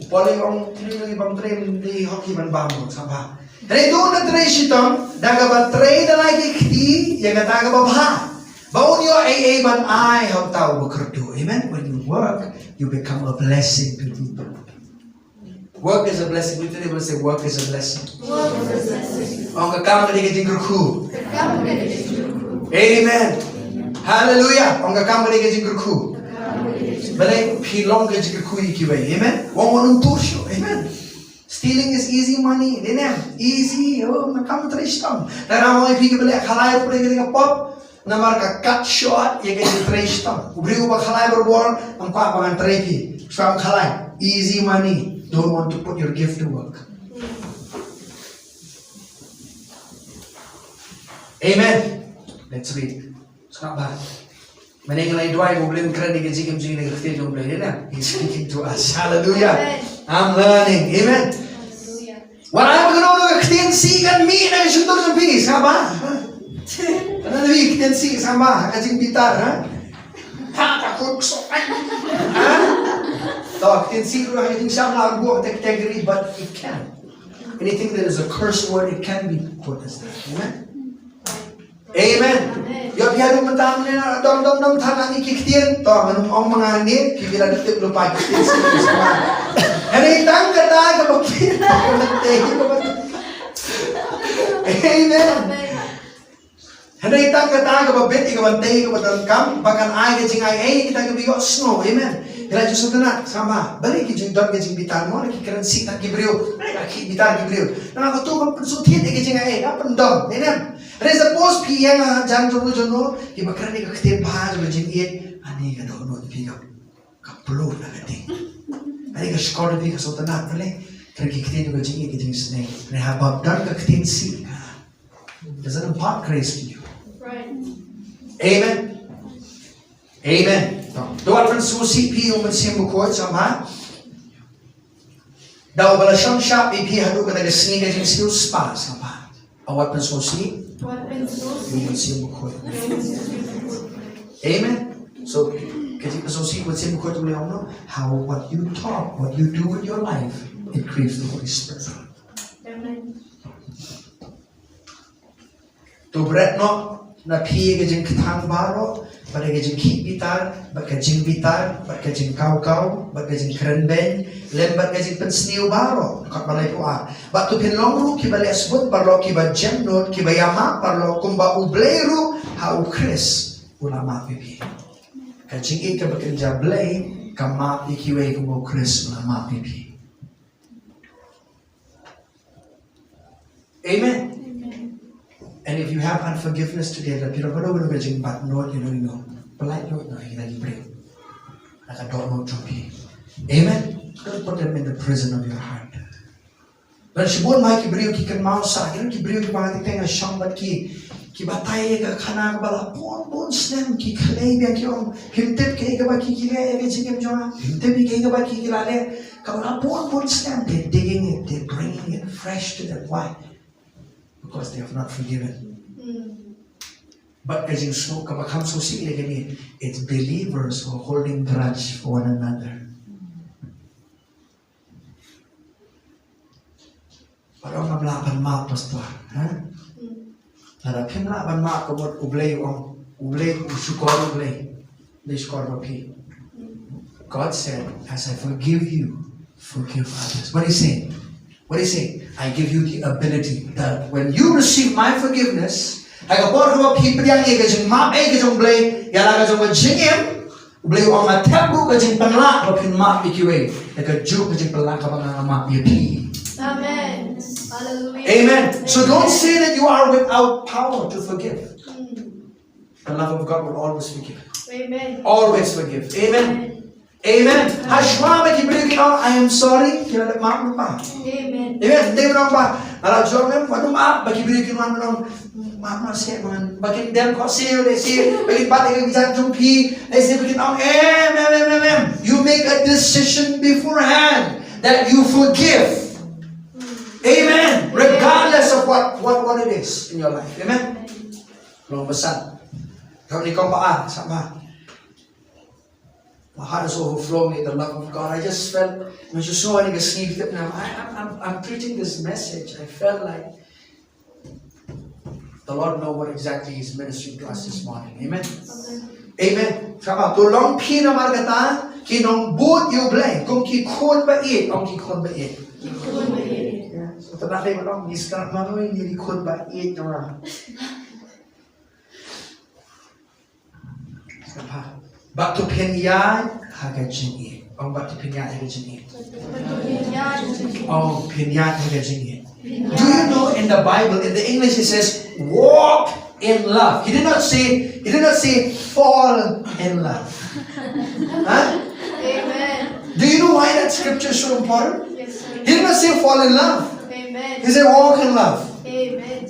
Poli uang trinong ibang tren di hoki ban bamo sama. Dari tu da tresitam, daga ba tray da lagi kiti, yang kata ba bah. Bawon yo ay ban ay how tao bekerja. Amen. When you work, you become a blessing to people. Work is a blessing. We today will say work is a blessing. Work is a blessing. Ang kakam ka di kajing gruku. Amen. Hallelujah. Ong kakam balik ke jingkerku. Balik pilong ke jingkerku ikibai. Amen. Wong wanung tursyo. Amen. Stealing is easy money. Amen. Easy. Oh, makam trishtam. Nara mo ipi ke balik khalai pure ke pop. Namar ka cut short ye ke trishtam. Ubri uba khalai berbor ang kwa bangan treki. Swam khalai. Easy money. Don't want to put your gift to work. Amen. Let's read. Sabar. Meninggalai dua ibu belum keren di gaji kemji negeri kita jom boleh na. He's speaking to us. Hallelujah. I'm learning. Amen. What I'm going to do, kita see kan mi na syukur nabi. Sabar. Karena nabi kita see sabar. Kajing bitar, ha? Tak takut sopan. Ha? Tahu kita see dulu hanya tinggal lagu buat category, but it can. Anything that is a curse word, it can be put as that. Amen. Amen. Yo biar mentam ni dom tangan ni kiktian to manum mga ni kibila ditip lupa kiktian sama. Hari tang kata ke bakit. Amen. Hari tang kata ke babet ke bantay ke batangkam bahkan ai ke jing ai kita ke bigo snow. Amen. Kira justru tenang sama. Balik ke jing dom ke jing bitar mo ki keren si tak gibriu. Mereka ki bitar gibriu. Nang aku tu pensutin ke jing ai apa dom. Amen. Ada suppose pihak jangan jono, iba kerana ni ketir bahas macam ni, ani kan dono di pihak kaplu nak keting. Ani kan sekolah di pihak sultanat boleh, kerana ketir juga jadi keting senang. Ni habab dan keting si, doesn't impart grace to you. Right. Amen. Amen. Doa pensusi pihak macam buku sama. Dah bala syam pihak tu kata kesini keting siu spa sama. Awak pensusi. Amen. So, ketika sesuatu macam kau tu boleh know how what you talk, what you do with your life, it creates the Holy Spirit. Amen. Tu berat no na pi ke jeng ketang baro, pada ke jeng kit bitar, pada ke jeng bitar, pada ke jeng kau, pada ke jeng keren ben, lembat ke jeng pensniu baro, kat balai puan. Batu pinlongru ki balai sebut parlo ki ba jemnot ki ba yama parlo kumba ubleru ha ukris ulama pipi. Ka jeng ik ke bekerja blay kama ki we kumba ukris ulama pipi. Amen. And if you have unforgiveness today, that you know, but jing bat note, you know, polite note, no, you know, pray. Like a dog note to be. Amen. Don't put them in the prison of your heart. Dan sibuk mai ki beriu ki kan mau sa, ki beriu ki bangat tengah syambat ki batai ka khana ka bala pon snem ki khlei bia ki om himtet ke ka ba ki le ke jingem jona himtet bi ke ka ba ki lale ka bala pon snem they digging it, they bringing it fresh to them. Why? Because they have not forgiven. But as you so kabakam so sigli it's believers who are holding grudge for one another. Parang mablaban ma pastor, ha? Nara pimlaban ma kamot ublay usukor ublay. Lishkor mapi. God said, as I forgive you, forgive others. What is he saying? What is he saying? I give you the ability that when you receive my forgiveness, I go born from people yang egajing map egajing blay, yala gajing majingim, blay on my temple gajing panla, wapin map ikiwe, like a Jew gajing panla kabang map yapi. Amen. Hallelujah. Amen. So don't say that you are without power to forgive. The love of God will always forgive. Amen. Always forgive. Amen. Amen. Hashwama ki beri kita, I am sorry. Kira ada maaf lupa. Amen. Amen. Dia bilang apa? Kalau jual mem, waduh maaf. Bagi beri kita maaf maaf saya man. Bagi dia kau sih, bagi balik ke bicara jumpi. Saya bagi tahu, you make a decision beforehand that you forgive. Amen. Regardless of what it is in your life. Amen. Belum pesan. Kau ni kau apa? Sama. My heart is overflowing with the love of God. I just felt, when you saw it, I'm preaching this message. I felt like the Lord knows what exactly He's ministering to us this morning. Amen. Amen. Kama tulong pina margata kinong boot you blame kung ki kon ba it ong ki kon ba it. So tanahay mo lang discount mo ni kon ba it na. Back to Pinyai, Hagajingi. Oh, back to Pinyai, Hagajingi. Oh, Pinyai, Hagajingi. Do you know in the Bible, in the English, it says, walk in love. He did not say fall in love. Huh? Amen. Do you know why that scripture is so important? Yes, sir. He did not say fall in love. Amen. He said walk in love. Amen.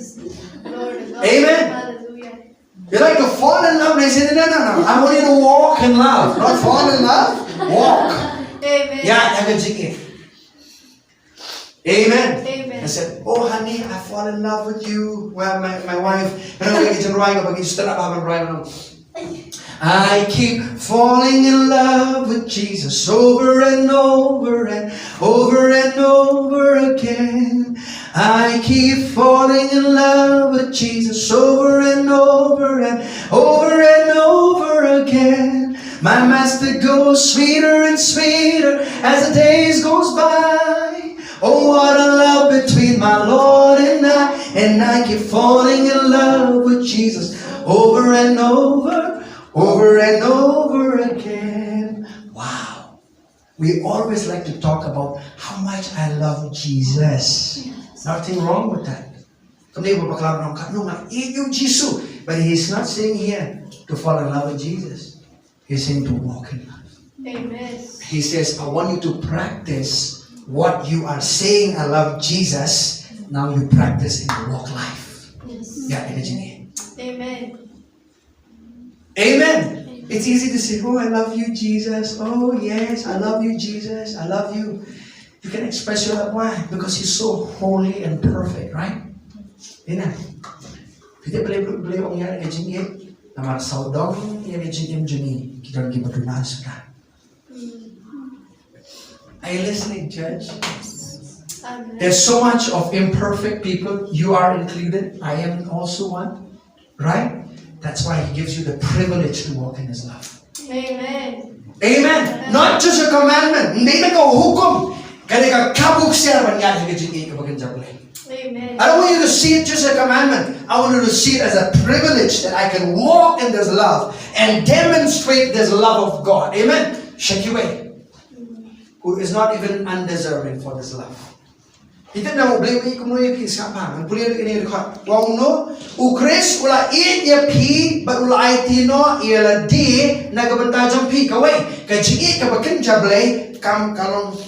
Lord God. Amen. Hallelujah. You like to fall in love? They say, no. I want you to walk in love. Not fall in love. Walk. Amen. Yeah, Hagajingi. Amen. Amen. I said, oh honey, I fall in love with you. Well, my wife, I keep falling in love with Jesus over and over and over and over again. I keep falling in love with Jesus over and over and over and over again. My master goes sweeter and sweeter as the days goes by. Oh, what a love between my Lord and I keep falling in love with Jesus over and over, over and over again. Wow. We always like to talk about how much I love Jesus. Nothing wrong with that. But he's not saying here to fall in love with Jesus. He's saying to walk in love. Amen. He says, I want you to practice what you are saying, I love Jesus. Now you practice in your walk life. Yes. Yeah, imagine. Amen. Amen. It's easy to say, oh, I love you, Jesus. Oh, yes, I love you, Jesus. I love you. You can express your love. Why? Because He's so holy and perfect, right? Amen. Kita boleh orang yang jengit, nama saudong yang jengit jeni kita lagi berdua sudah. Are you listening, church? Amen. There's so much of imperfect people. You are included. I am also one. Right? That's why He gives you the privilege to walk in His love. Amen. Amen. Not just a commandment. Hindi na ka hukom. Kaya ka kabuk siya banyan hingga jingin ka bagan jablay. Amen. I don't want you to see it just as a commandment. I want you to see it as a privilege that I can walk in this love and demonstrate this love of God. Amen. Shake away. Who is not even undeserving for this love. Kita na mo blame ikumoy pi sapa. Ang pulido ini record. Wong no, ukris ula it ya pi, but ula IT no ialah di nagabantajang pi kaway. Kajingi ka bakin jablay kam kalong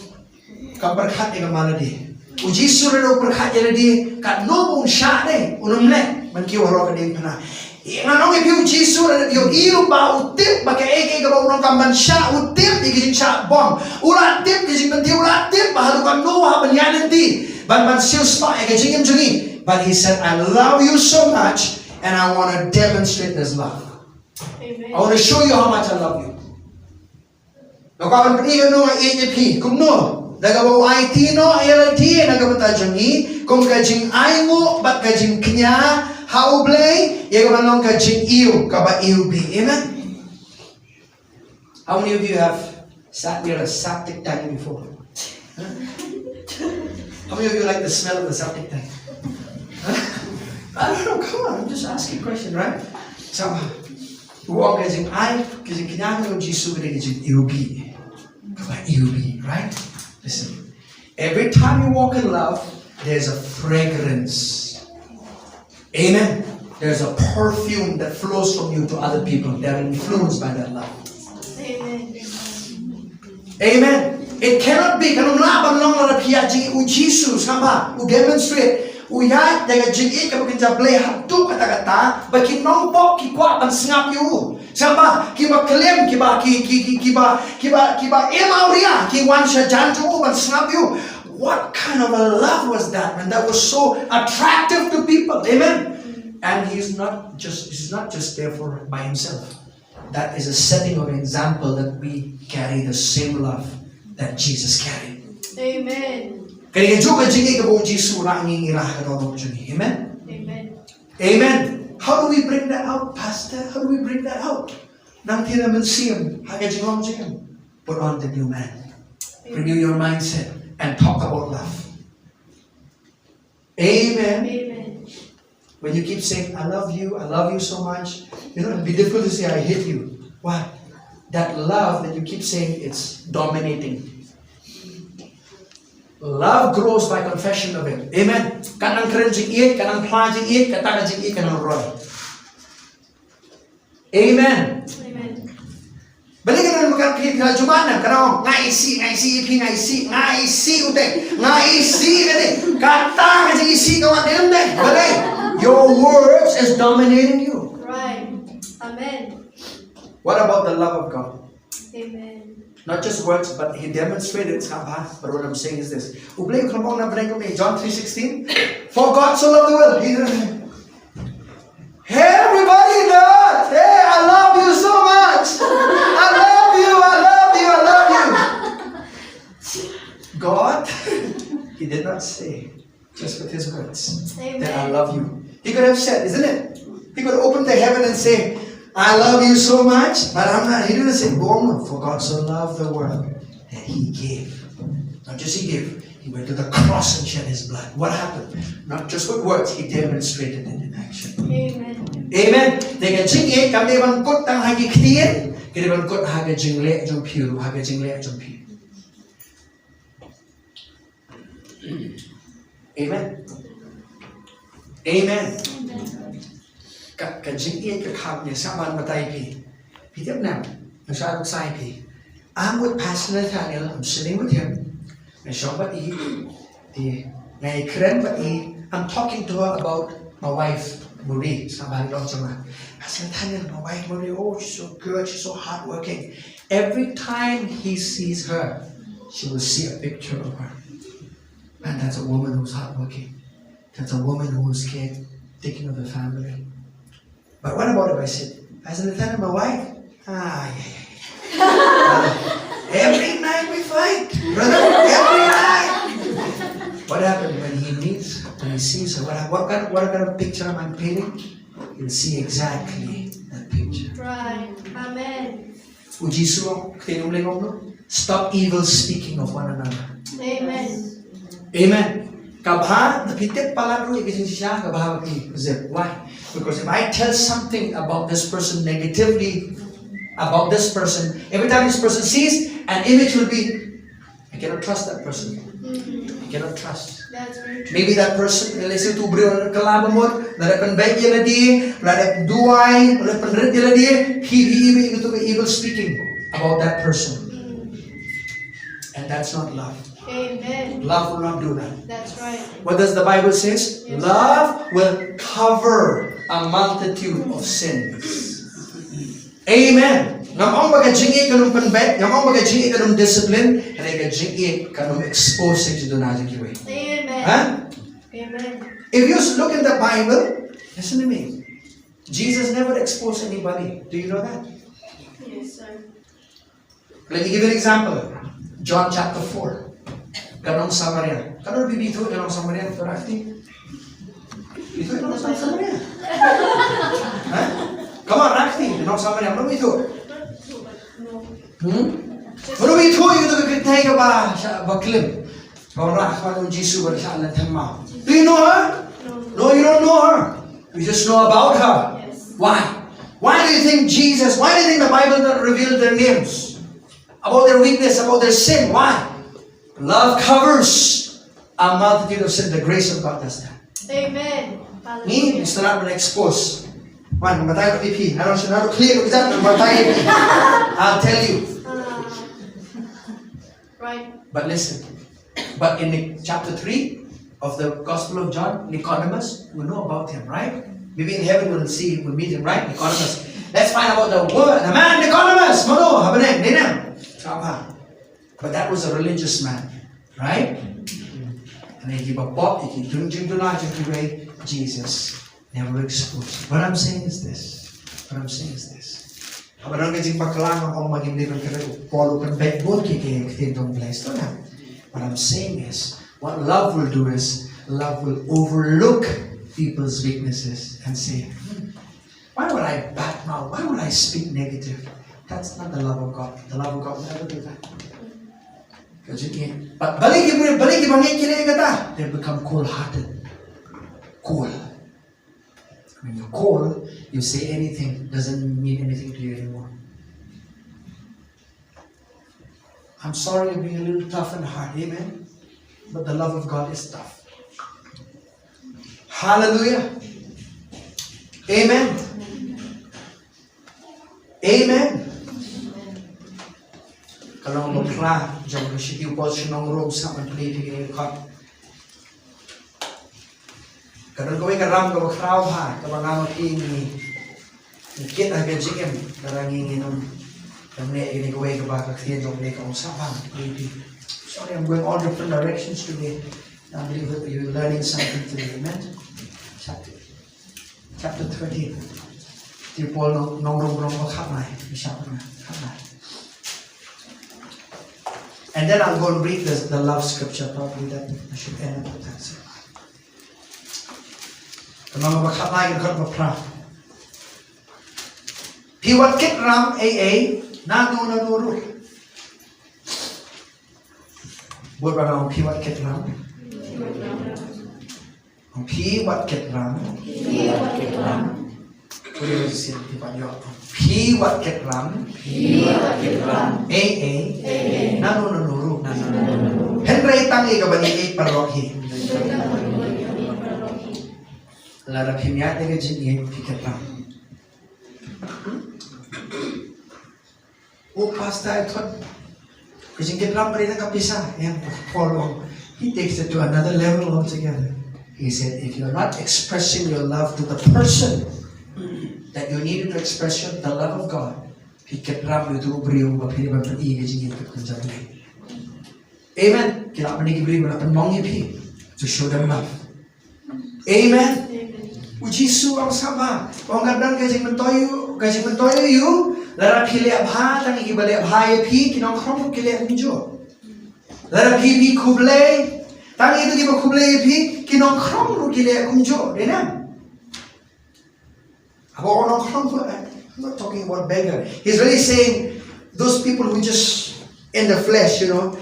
kabarkat ika maladi. Uji sura no berkat ya di kat no bung syak de unum le man ki waro ka ding pana. Nganong ipiu Jisu na yung ilu ba utip baka eke ka ba unang kamban syak utip ikijing syak bom. Ula tip kijing nanti ula tip bahalukan no ha banyanan ti. Ban sil spa ikijing im juni. But he said, I love you so much and I want to demonstrate this love. Amen. I want to show you how much I love you. Nakawan panigan no ang AJP kung no. Nagabaw IT no ayala di nagabata juni kung kajing aingo bat kajing knya how blay ya manong kajing iyo kaba iyo bi. Amen. How many of you have sat near a septic tank before? Huh? How many of you like the smell of the septic tank? Huh? I don't know, come on, I'm just asking a question, right? So, huwag kajing ay, kajing kinyakan ng Jisu kaya kajing iubi. Kaba iubi, right? Listen, every time you walk in love, there's a fragrance. Amen. There's a perfume that flows from you to other people. They're influenced by that love. Amen. Amen. It cannot be kanong laban lang na piyajing u Jesus kamba u demonstrate uyat daga jing ka bakin jablay hatu kata-kata bakin nongpok ki kwa ban sngap yu samba ki ba claim ki ba emauria ki wan sha jantu ban sngap yu. What kind of a love was that, man? That was so attractive to people. Amen. And he's not just there for by himself. That is a setting of example that we carry the same love that Jesus carried. Amen. Kaya juga jingi ka buong Jisu na ngingirah ka doon juni. Amen? Amen. Amen. How do we bring that out, Pastor? How do we bring that out? Nang tinaman siyam, haka jinglong siyam. Put on the new man. Renew your mindset and talk about love. Amen. Amen. When you keep saying, I love you so much, you know, it'll be difficult to say, I hate you. Why? that love that you keep saying it's dominating. Love grows by confession of it. Amen. Kanang krenjing it, kanang plajing it, katagajing it, kanang roy. Amen. Amen. Balik na makan kita jumana kanang ngaisi utek ngaisi kete katagajing isi kawan ende. Balik. Your words is dominating you. Right. Amen. What about the love of God? Amen. Not just words, but he demonstrated it. But what I'm saying is this. John 3:16. For God so loved the world. Everybody does. Hey, I love you so much. I love you, I love you, I love you. God, he did not say just with his words that I love you. He could have said, isn't it? He could open the heaven and say, I love you so much, but I'm not. He didn't say, for God so loved the world that he gave. Not just he gave, he went to the cross and shed his blood. What happened? Not just with words, he demonstrated it in action. Amen. Amen. Dengan jingye kami bangkut tang hagi ktian, kami bangkut haga jingle jom piu, haga jingle jom piu. Amen. Amen. Ka jingye ka kham ne saban matai pi. Pi tiếp nào, nó sao được sai pi. I'm with Pastor Nathaniel. I'm sitting with him. And somebody, ngày kren bati, I'm talking to her about my wife, Marie. Somebody don't know. Pastor Nathaniel, my wife Marie, oh, she's so good, she's so hardworking. Every time he sees her, she will see a picture of her. And that's a woman who's hardworking. That's a woman who's taking of the family. But what about if I said, Pastor Nathaniel, my wife? Every night we fight, brother. Every night. What happened when he sees her? What kind of picture am I painting? He'll see exactly that picture. Right. Amen. Stop evil speaking of one another. Amen. Amen. Why? Because if I tell something about this person negatively, about this person, every time this person sees, an image will be, I cannot trust that person. I cannot trust. That's very true. Maybe that person, let's say, to bring kalabamot, narapan baik yala di, narapan duay, narapan red yala di, he evil speaking about that person. And that's not love. Amen. Love will not do that. That's right. What does the Bible say? Yes. Love will cover a multitude of sins. Amen. Ngamong baga jingi kanong panbet, ngamong baga jingi kanong discipline, and ay jingi kanong expose to do na way. Amen. Huh? Amen. If you look in the Bible, listen to me. Jesus never exposed anybody. Do you know that? Yes, sir. Let me give you an example. John chapter 4. Kanong Samaria. Kanong bibito kanong Samaria? Correctly? Bito kanong Samaria. Huh? Come on, Rakti. Kanong Samaria. Ano bito? Ano bito yung nagkakitay ka ba sa baklim? Kawala ka ng Jesus wala sa alam tama. Do you know her? No, you don't know her. You just know about her. Yes. Why? Why do you think Jesus, why do you think the Bible doesn't reveal their names? About their weakness, about their sin. Why? Love covers a multitude of sin. The grace of God does that. Amen. Me, it's not going to expose. One, namatay ko pipi. I don't know clear with that. Namatay pipi. I'll tell you. Right. But listen. But in chapter 3 of the Gospel of John, Nicodemus, we know about him, right? Maybe in heaven we'll meet him, right? Nicodemus. Let's find out about the man Nicodemus. Mano, habaneng, dinam. But that was a religious man, right? And he gave a pop, he drink away. Jesus never exposed. What I'm saying is this. What I'm saying is, what love will do is, love will overlook people's weaknesses and say, why would I badmouth? Why would I speak negative? That's not the love of God. The love of God will never do that. But they become cold-hearted. Cold. When you're cold, you say anything doesn't mean anything to you anymore. I'm sorry you're being a little tough and hard. Amen. But the love of God is tough. Hallelujah. Amen. Amen. Kalau mempelai jom bersyukur buat senang rom sama beli di kot. Kalau kau ingin ram kau kerau ha, kau nama ini, mungkin agak jengem kalau ingin ni ini kau ingin kau kerja jom ni kau sama beli. Sorry, I'm going all different directions today. I believe that you're learning something today. Amen. Chapter 13. Ti Paul nong rom khap mai, chapter khap mai. And then I'll go and read the love scripture. Probably that I should end up with that. Kalau khap mai kan khot pra. Pi wat kit ram na nu ru. Buat barang pi wat kit ram. Pi wat kit ram. Boleh disini dipanggil. Pi wat kit ram. Nanu nuru. Henry tangi ke bani paroki. Lara pimia dengan jenis pi kit ram. Oh pastor thot. Kasi kit ram beri tak bisa yang follow. He takes it to another level altogether. He said, if you're not expressing your love to the person that you need to express the love of God, piket ram itu beriu bapini bapini gaji kita kunjungi. Amen. Kita apni beri berapan mongi pi to show them love. Amen. Uji su ang sama. Orang kadang gaji mentoyu you. Lara pilih abha tangi kibalik abha pi kinong krom kilih kunjo. Lara pi kublai. Tangi itu kita kublai pi kinong krom lu kilih kunjo. Denam. I'm not talking about beggar. He's really saying those people who just in the flesh, you know,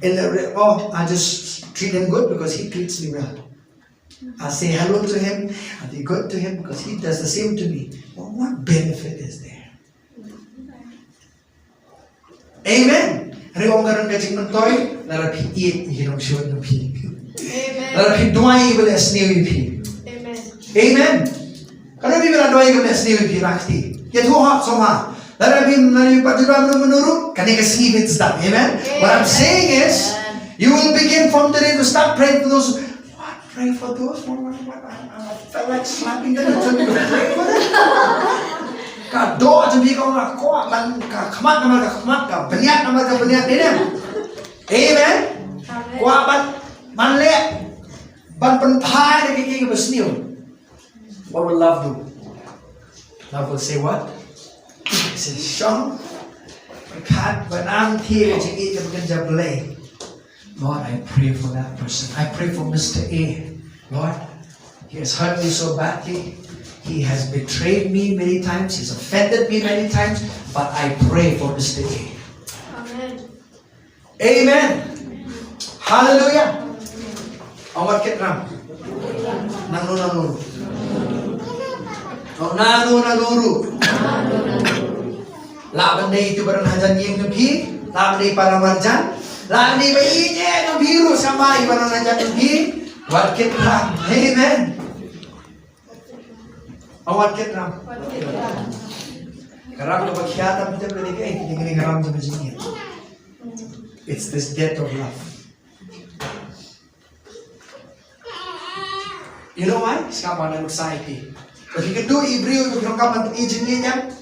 I just treat him good because he treats me well. I say hello to him, I be good to him because he does the same to me. Well, what benefit is there? Amen. Rewong karon kajing mentoy, larapi eat hirong shot ng pi. Amen. Larapi duay ibal asniwi pi. Amen. Amen. Kalau bilang doa yang kena sendiri pirakti, ya Tuhan sama. Lalu nari paturan menurut, kani kasih that. Amen. What I'm saying is, you will begin from today to start praying for those. What? Pray for those? I felt like slapping them. Pray for them. Kau doa jadi kau nak kuat, kau kemat nama kau kemat, kau berniat nama kau berniat. Amen. Kuat ban lek, ban penpai lagi kiki bersniu. What will love do? Love will say what? It says, Sean, when I'm here to eat the Ganjablay, Lord, I pray for that person. I pray for Mr. A. Lord, he has hurt me so badly. He has betrayed me many times. He's offended me many times. But I pray for Mr. A. Amen. Amen. Hallelujah. Awat ketram. Nanu. Nanu. Laban day itu barang hajan yang nabi, laban day para marjan, laban day bayinya nabiru sama ibaran hajan nabi, wat ketram. Amen. Awat ketram. Karam to bakhyata kita beri ini karam to begini. It's this death of love. You know why? Sekarang ada anxiety. But you can do Hebrew, you can come and aging niya.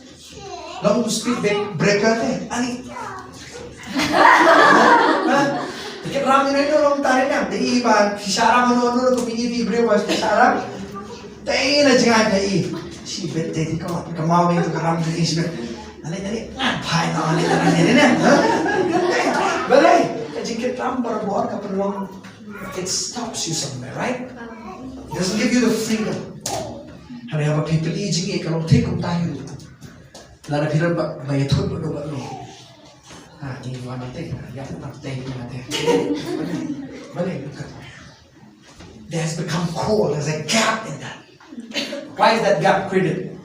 Long to speak breaker eh. Ani. Dikit rami na ito long tayo niya. Di iba, kisara mo no to pingi Hebrew was kisara. Tayo na jangan tayo. Si bet tayo ko kamawi to karam to isbe. Dali. Pai na ali na. Balay. Dikit ram para buat ka perlu. It stops you somewhere, right? It doesn't give you the freedom. Hari apa people aging kalau take tayo. Lara piran bayatun lo. Ni wana take ya nak take mate. Balik. There has become cold. There's a gap in that. Why is that gap created?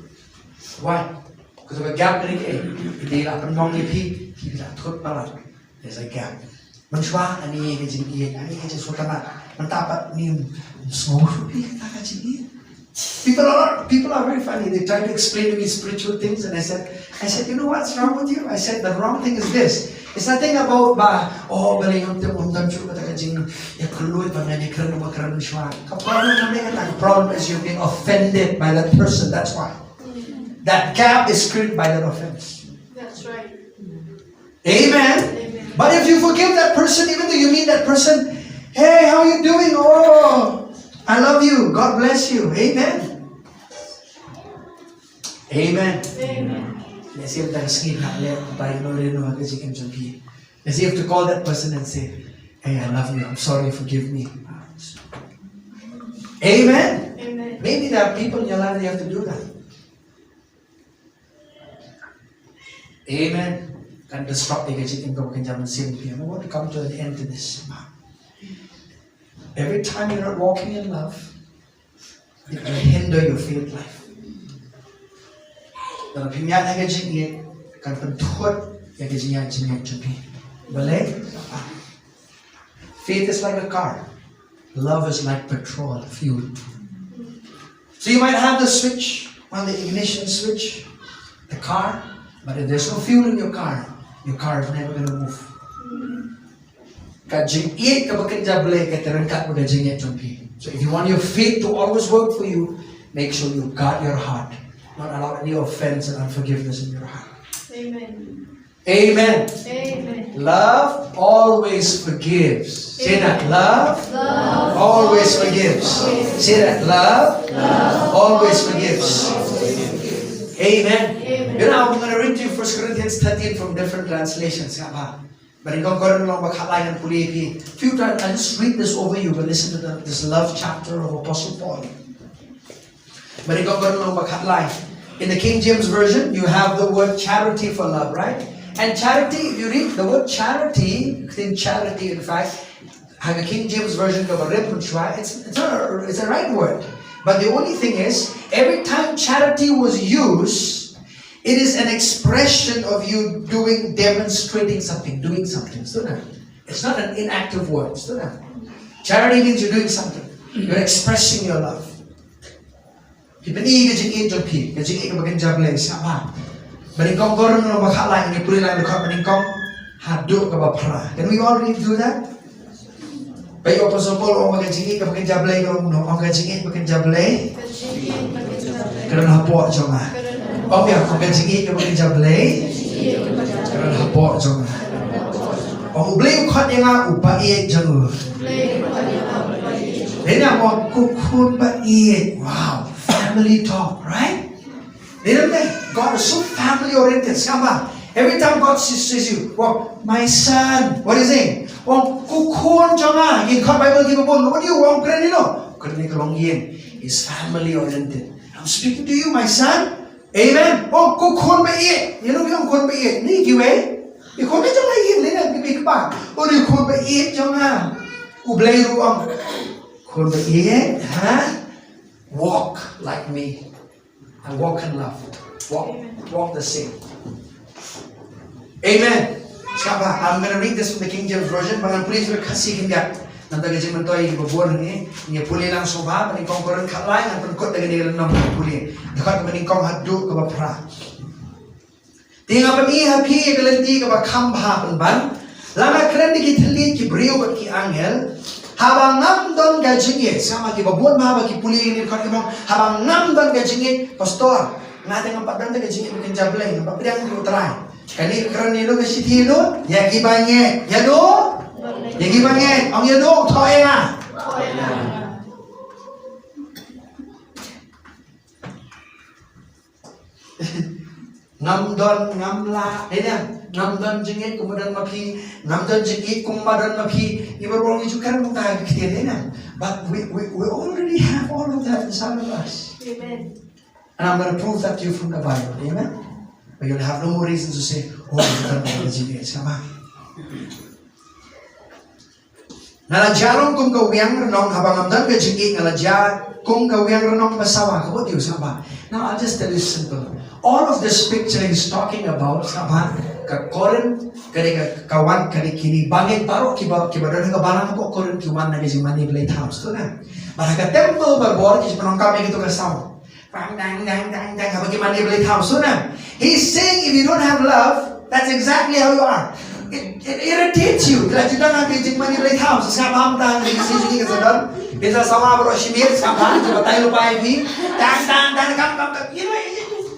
Why? Because of a gap in it. Hindi la penong ni pi, hindi la thut palat. there's a gap. Manshwa ani ke jingi ani ke sutana mantapat ni small people are very funny. They try to explain to me spiritual things, and I said, you know what's wrong with you? I said the wrong thing is this. It's nothing about the problem is you're being offended by that person. That's why. That gap is created by that offense. That's right. Amen. Amen. But if you forgive that person, even though you meet that person, hey, how are you doing? Oh, I love you. God bless you. Amen. Amen. Amen. Let's see if you have to call that person and say, hey, I love you. I'm sorry. Forgive me. Amen. Amen. Maybe there are people in your life that you have to do that. Amen. Can disrupt the I want to come to an end to this. Every time you're not walking in love, it will hinder your faith life. Faith is like a car. Love is like petrol, fuel. So you might have the switch on the ignition switch, the car, but if there's no fuel in your car is never going to move. So if you want your faith to always work for you, make sure you guard your heart. Not allow any offense and unforgiveness in your heart. Amen. Amen. Amen. Love always forgives. Say that. Love always forgives. Say that. Love always forgives. Amen. Amen. You know, I'm going to read to you 1 Corinthians 13 from different translations. But few times I just read this over you, but listen to this love chapter of Apostle Paul. But in the King James Version, you have the word charity for love, right? And charity, if you read the word charity, in fact, have a King James Version of it's a right word. But the only thing is, every time charity was used, it is an expression of you demonstrating something, doing something. It's not an inactive word. Charity means you're doing something. You're expressing your love. Can we all read do that? But your Apostle Paul wow, family talk, right? God is so family oriented. Every time God says you, well, my son, what is it? Well, what do you want? He's family oriented. I'm speaking to you, my son. Amen. Oh, you know, we don't need you, eh? You can't make walk like me. And walk in love. Walk the same. Amen. I'm going to read this from the King James Version, but I'm pleased with Kasi Kingat. Nantagajin man toy ibubor ni puli lang soba maning kong koron kalay ang pagkot na ganila ng puli. Dapat maning kong haddu ka ba pra. Tinga pa mi happy galanti ka ba kambha ban. Lama kren ni kitli ki brio ba ki angel. Habang namdon gajingi sama ki babon ma ba ki puli ni khat mo habang namdon gajingi pastor ngating ang padang gajingi bikin jablay ng papriang ko try. Kani kren ni lo kasi tino ya ki banye ya do. Yang gimana? Ang yano, toy na. Ngamdon, ngamla, ngamdon jengit, kemudian mapi, ngamdon jengit, kemudian mapi. Ibu orang itu kan mudah ketiadaan. But we already have all of that inside of us. Amen. And I'm going to prove that to you from the Bible. Amen. But you'll have no more reason to say, oh, you don't know the jengit. Come on. Nalajalong kung kawyang renong habang amdan ka jingit nalaja kung kawyang renong basawa ka what do you saba? Now I'll just tell you simple. All of this picture he's talking about saba ka koren kani ka kawan kani kini bangit baro kiba don ka balang ko koren kiwan na kasi manipulate house to na. Para ka temple barbor kis panong kami gitu ka sound. Dang habang ki manipulate house to na. He's saying if you don't have love, that's exactly how you are. It irritates you. Like you don't have to manipulate house. Sa paham ta ni sisi ka sadon. Bisa sama bro shimir sa paham coba tayo lupa ini. Dan kam. You know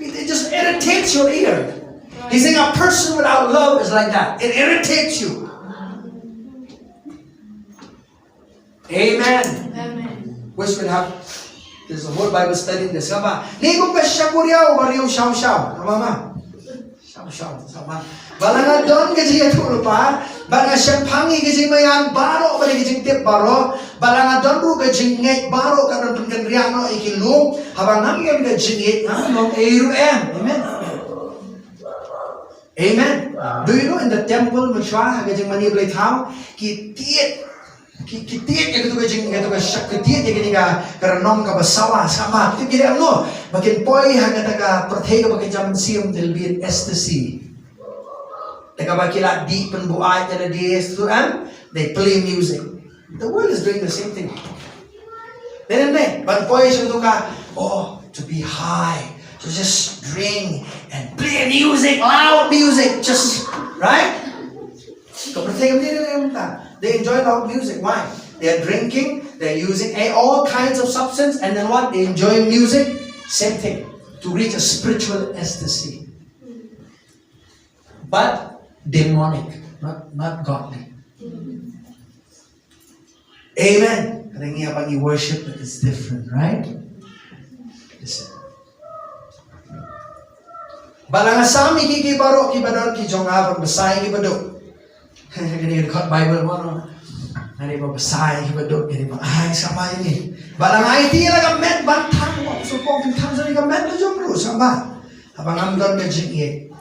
it just irritates your ear. He's saying a person without love is like that. It irritates you. Amen. Amen. Which will have there's a whole Bible study in this. Sama. Ni kung ka siya kuryaw bariyo shaw. Mama. Shaw. Sama. Balanga don kasi yaturo pa, balanga siyang pangi kasi mayan baro, balanga kasi tip baro, balanga don ru kasi ngek baro kanon pengkendriano ikilum, habang nangyan kasi ngek nong AUM, amen. Amen. Do you know in the temple machwa kasi manipulate how kitiet itu kasi syak kitiet kasi ka karanong ka basawa sama, itu kira ano, makin poi hanga taga pertega makin jaman siyam tilbin ecstasy. Deep and they play music. The world is doing the same thing. But boys to be high, to just drink and play music, loud music, just right? They enjoy loud music. Why? They are drinking, they're using all kinds of substance, and then what? They enjoy music. Same thing. To reach a spiritual ecstasy. But demonic, not godly. Amen. Karena pag worship is different, right? Listen. Balangasami kiki baro kibadon ki jonga bagsay kibado. Kani record Bible mo no. Nani ba bagsay kibado kani ba ay sama ini. Balangay ti la met bantang mo so pong tang sa ni met do jom sama. Habang amdon ka jingi.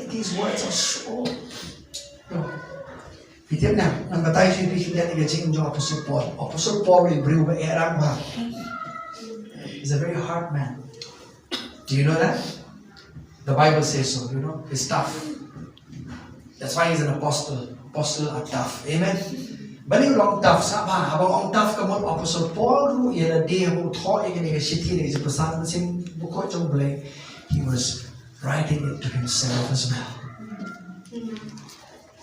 These words are so. Kita nak batai sih pikir dia Jinglong Apostle Paul. Apostle Paul will bring erang bah. He's a very hard man. Do you know that? The Bible says so. You know, he's tough. That's why he's an apostle. Apostle are tough. Amen. Bani long tough sama. Habang ang tough kamu Apostle Paul ru ia dia habang thought yang ni city ni sepesan mesin buku jomble. He was writing it to himself as well.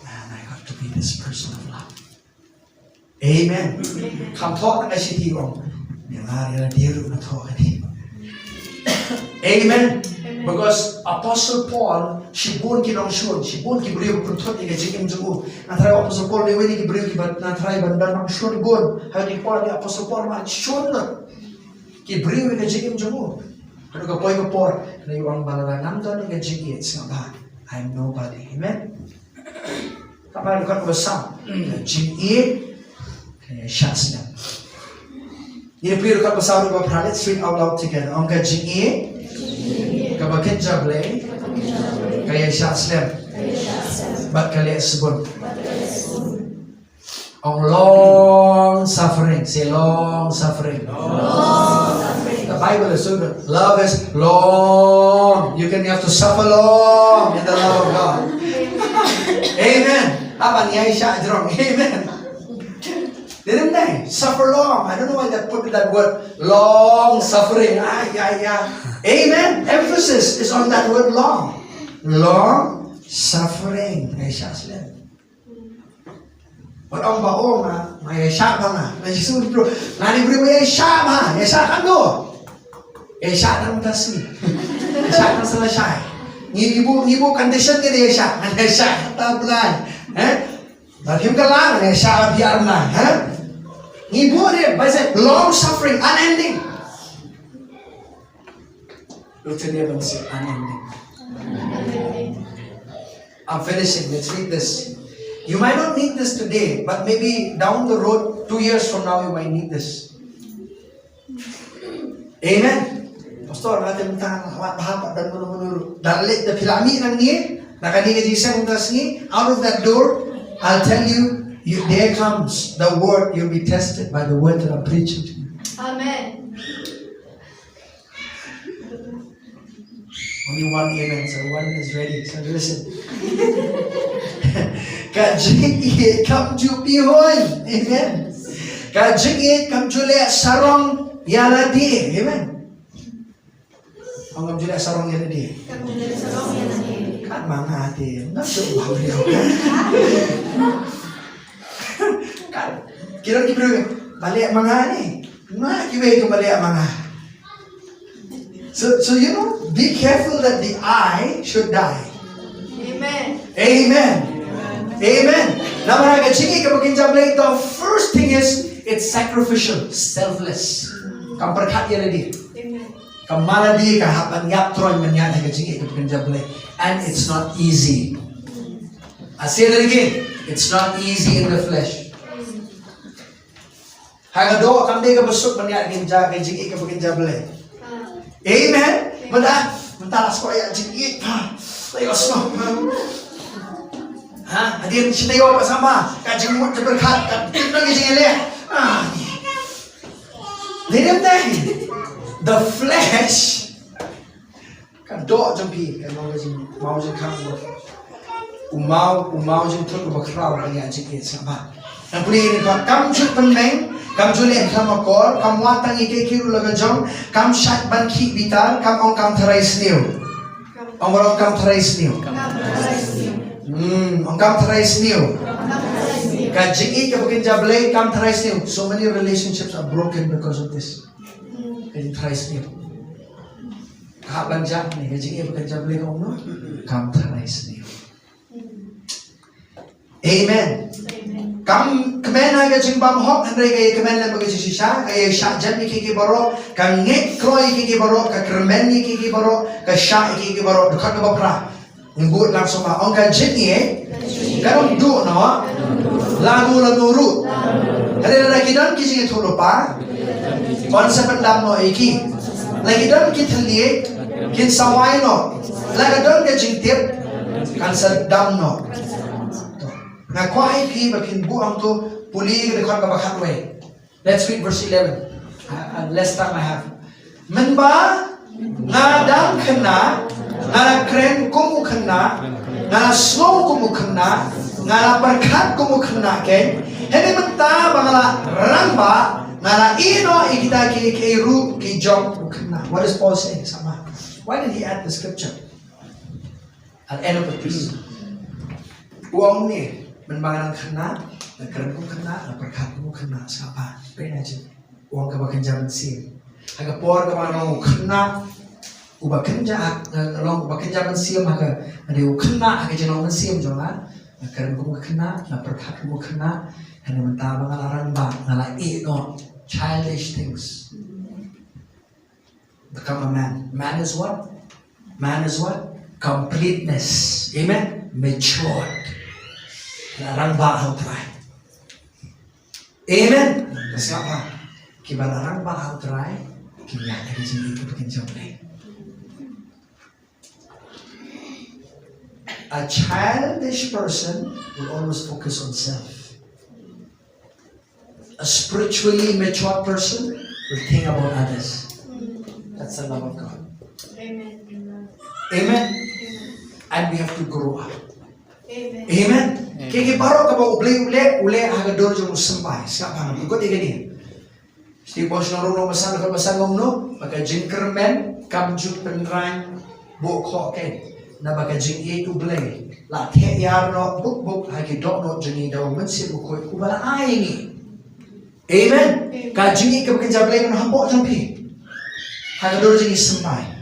Man, I got to be this person of love. Amen. Come talk na city wrong. Dia diru na talk ni. Amen. Because Apostle Paul, she born kinong shun, she born ki believe kuntot ni kajing jumu. Natry Apostle Paul ni weni ki believe ki bat natry bandar ng shun gon. Hari Paul ni Apostle Paul ma shun na. Ki believe ki kajing jumu. Ano ka poy ko por na yung balalangan doon ng jigit sa ba I'm nobody. Amen. Kapag ko sa jigit kaya shots na. Ni pero ka sa ro ba let's read out loud together. Ang ka jigit kapag jable kaya shots na. But kali subon. Ang long suffering, say long suffering. The Bible is so good. Love is long. You have to suffer long in the love of God. Amen. Apa niya siya wrong? Amen. Didn't they? Suffer long. I don't know why they put that word long suffering. Amen. Emphasis is on that word long. Long suffering. Ay siya sila. But ang baong may siya ka na. Nagsusunod bro. Ngani bro may siya ma. May siya ka no. Siya nang tasmi. Siya nang salasay. Nibo condition ni siya. Siya tablan. Dahil ka lang siya biar na. Nibo rin basta long suffering, unending. Luto niya bang si unending? I'm finishing. Let's read this. You might not need this today, but maybe down the road, 2 years from now, you might need this. Amen. Pastor, natin bahapa dan menurut dalit the pilami nang ni nakani ka jisang das ni out of that door. I'll tell you, there comes the word. You'll be tested by the word that I'm preaching to you. Amen. Only one amen, so one is ready. So listen. Kajing it come to bihon. Amen. Kajing it come to le sarong yaladi. Amen. Ang come to le sarong yaladi. Kan mga ate. Nasubaw niyo. Kan. Kira kibro. Balik mga ni. Mga kiwe ko balik mga. So you know, be careful that the I should die. Amen. Amen. Amen. Now, the first thing is it's sacrificial, selfless. Kamperkat ya lagi. Amen. Kamaladi kahapan yap tron menyan and it's not easy. I say that again. It's not easy in the flesh. Hagado kamde ka busuk menyan kinja kajing ka bekinja Amen. Mentalas ko ay jingit pa. Tayo so. Ha? Adin sitayo pa sama. Kajing mo berkat kat nang jingile. The flesh kadok jampi kan mau jing kang mo. Umau jing thut ba kraw kan jingit sama. Ang puli ni ko kam chut penmeng kam julen kam akor kam watang ike kiru laga jong kam shat ban ki bitar kam ong kam tharai sniu ong warong kam tharai sniu ong kam tharai sniu ka jingi ka bukin jable kam tharai sniu. So many relationships are broken because of this. Ka jing tharai sniu ka ban jak ni ka jingi bukin jable ka ong no kam tharai sniu. Amen. Kam kemen aga jing bam hok andre gaya kemen le bagai shisha gaya sha jan ni kiki baro ka ngek kroi kiki baro ka kermen ni kiki baro ka sha kiki baro dekat ke bapra ngebut langsung ma ong ka jing ni karong du no lagu nuru hari lagi dan kisi itu lupa konsep dam no iki lagi dan kita lihat kin sawai no lagi dan ke jing tip kan sedam no. Na kwai pi bakin buang tu puli ke dekat ke bakat way. Let's read verse 11. Last time I have. Menba ngadang kena ngala kren kumu kena ngala snow kumu kena ngala berkat kumu kena ken. Hene menta bangala ramba ngala ino ikita ki keiru ki jom kena. What is Paul saying? Sama. Why did he add the scripture at the end of the piece? Uang ni menbangan kena, nak kerengku kena, nak berkatmu kena, siapa? Pernah je, uang kebakan zaman sim. Agak por kebakan kena, ubah kerja, long kebakan zaman sim, agak ada kena, agak jenong sim jangan. Nak kerengku kena, nak berkatmu kena, hanya mentah bangalan bang, ngalah no childish things. Become a man. Man is what? Man is what? Completeness. Amen. Matured. Larang bahal try. Amen. Siapa? Kiba larang bahal try. Kiba dari sini ke bikin jomble. A childish person will always focus on self. A spiritually mature person will think about others. That's the love of God. Amen. Amen. And we have to grow up. Amen. Amen. Kiki baru kau ule agak dor jom sampai. Siapa nak ikut ini? Setiap bos norong masan kalau masan ngomno, maka jingker men kamjuk penrang bok ken. Na maka jing itu blay. La te yar no buk hagi dok no jengi daw mensir bukoi kubala aingi. Amen. Kajing ikut kerja blay kan hambok jampi. Agak dor jengi sampai.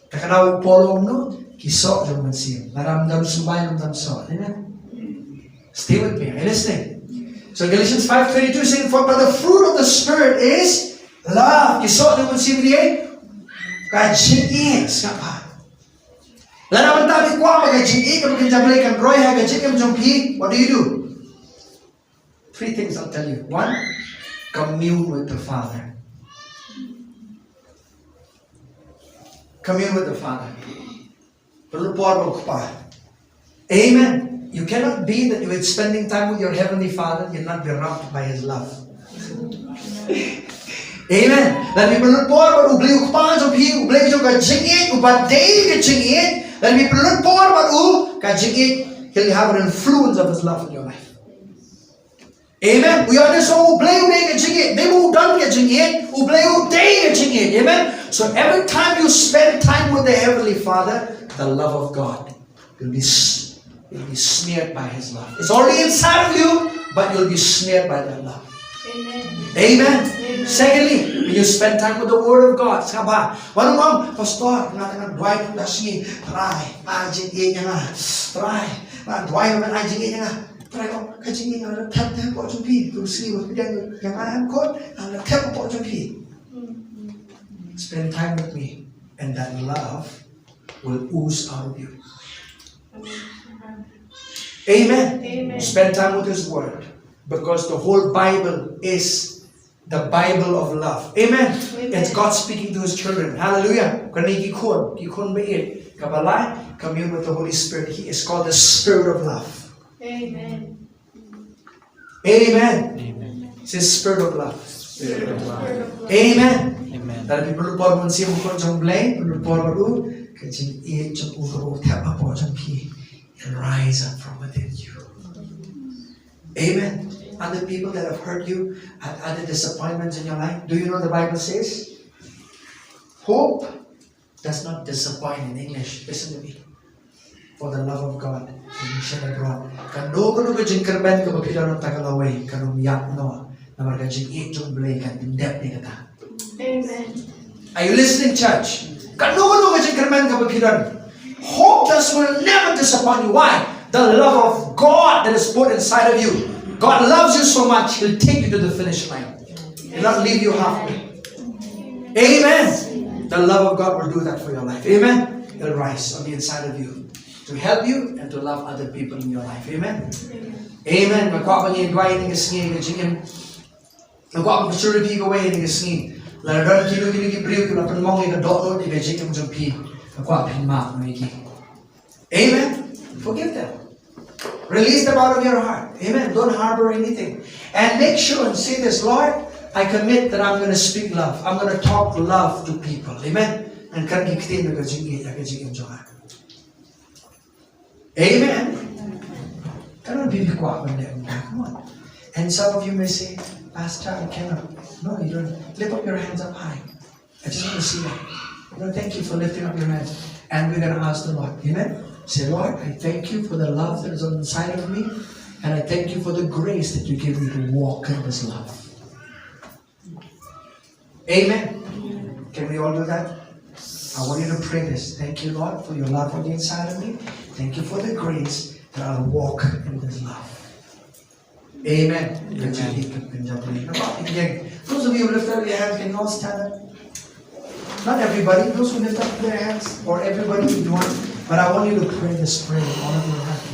Tak kenal polong no. Kisok jom mensim. Naramdam sumbayang dam so. Amen. Stay with me. Are you listening? So Galatians 5:22 saying, "For but the fruit of the Spirit is love." Kisok jom mensim dia. Kajing siapa? Lalu mentari kuah kajing kamu kenjablekan roy kajing kamu jompi. What do? 3 things I'll tell you. 1, commune with the Father. Commune with the Father. Perlu por berkuah. Amen. You cannot be that you're spending time with your Heavenly Father, you'll not be robbed by His love. Amen. Let me look forward to blue pans of He, blue to jing it, but day to jing it. Let me look forward to jing it. He'll have an influence of His love in your life. Amen. We are just so blue day to jing it. They will done get jing it, blue day to jing it. Amen. So every time you spend time with the Heavenly Father, the love of God will be smeared by His love. It's already inside of you, but you'll be smeared by that love. Amen. Amen. Amen. Secondly, when you spend time with the Word of God, sabi, wala mo, pastor, natin dwight na si try, ajin niya nga, try, dwight na ajin niya nga, try ko, kajin niya nga, tap po sa pi, to see what yan yung ayam ko, tap po sa pi. Spend time with me, and that love will ooze out of you. Amen. Amen. Spend time with His Word. Because the whole Bible is the Bible of love. Amen. Amen. It's God speaking to His children. Hallelujah. Commune with the Holy Spirit. He is called the Spirit of love. Amen. Amen. Amen. It's His Spirit of love. Spirit of love. Amen. Amen. Dari perlu porman siapa pun jomblay, perlu porman kecil ia jom ugro tap apa jom pi, and rise up from within you. Amen. Other people that have hurt you, other disappointments in your life. Do you know the Bible says? Hope does not disappoint in English. Listen to me. For the love of God, you shed abroad. Kano ka jingkerben ka papilan ng tagalaway, kano miyak no, na marga jing jomblay kan indep ni kata. Amen. Are you listening, church? Kano ka jingkerben ka papilan. Hope will never disappoint you. Why? The love of God that is put inside of you. God loves you so much, He'll take you to the finish line. He'll not leave you halfway. Amen. The love of God will do that for your life. Amen. He'll rise on the inside of you to help you and to love other people in your life. Amen. Amen. Magkwapa niya yung ni kasingin ka chingin. Magkwapa kasuri pi kaway ni kasingin. Laradon kinu-kinu-kibriw kung napanmong yung kadokno ni kachingin mo yung pi. Magkwapa pinma mo yung Amen. Forgive them. Release them out of your heart. Amen. Don't harbor anything. And make sure and say this, Lord, I commit that I'm going to speak love. I'm going to talk love to people. Amen. And Amen. Come on. And some of you may say, Pastor, I cannot. No, you don't. Lift up your hands up high. I just want to see that. Thank you for lifting up your hands. And we're going to ask the Lord. Amen. Say, Lord, I thank you for the love that is on the inside of me, and I thank you for the grace that you give me to walk in this love. Amen. Can we all do that? I want you to pray this. Thank you, Lord, for your love on the inside of me. Thank you for the grace that I'll walk in this love. Amen. Those of you who lift up your hands, can you all stand up? Not everybody. Those who lift up their hands, or everybody who want. But I want you to pray this prayer with all of your heart.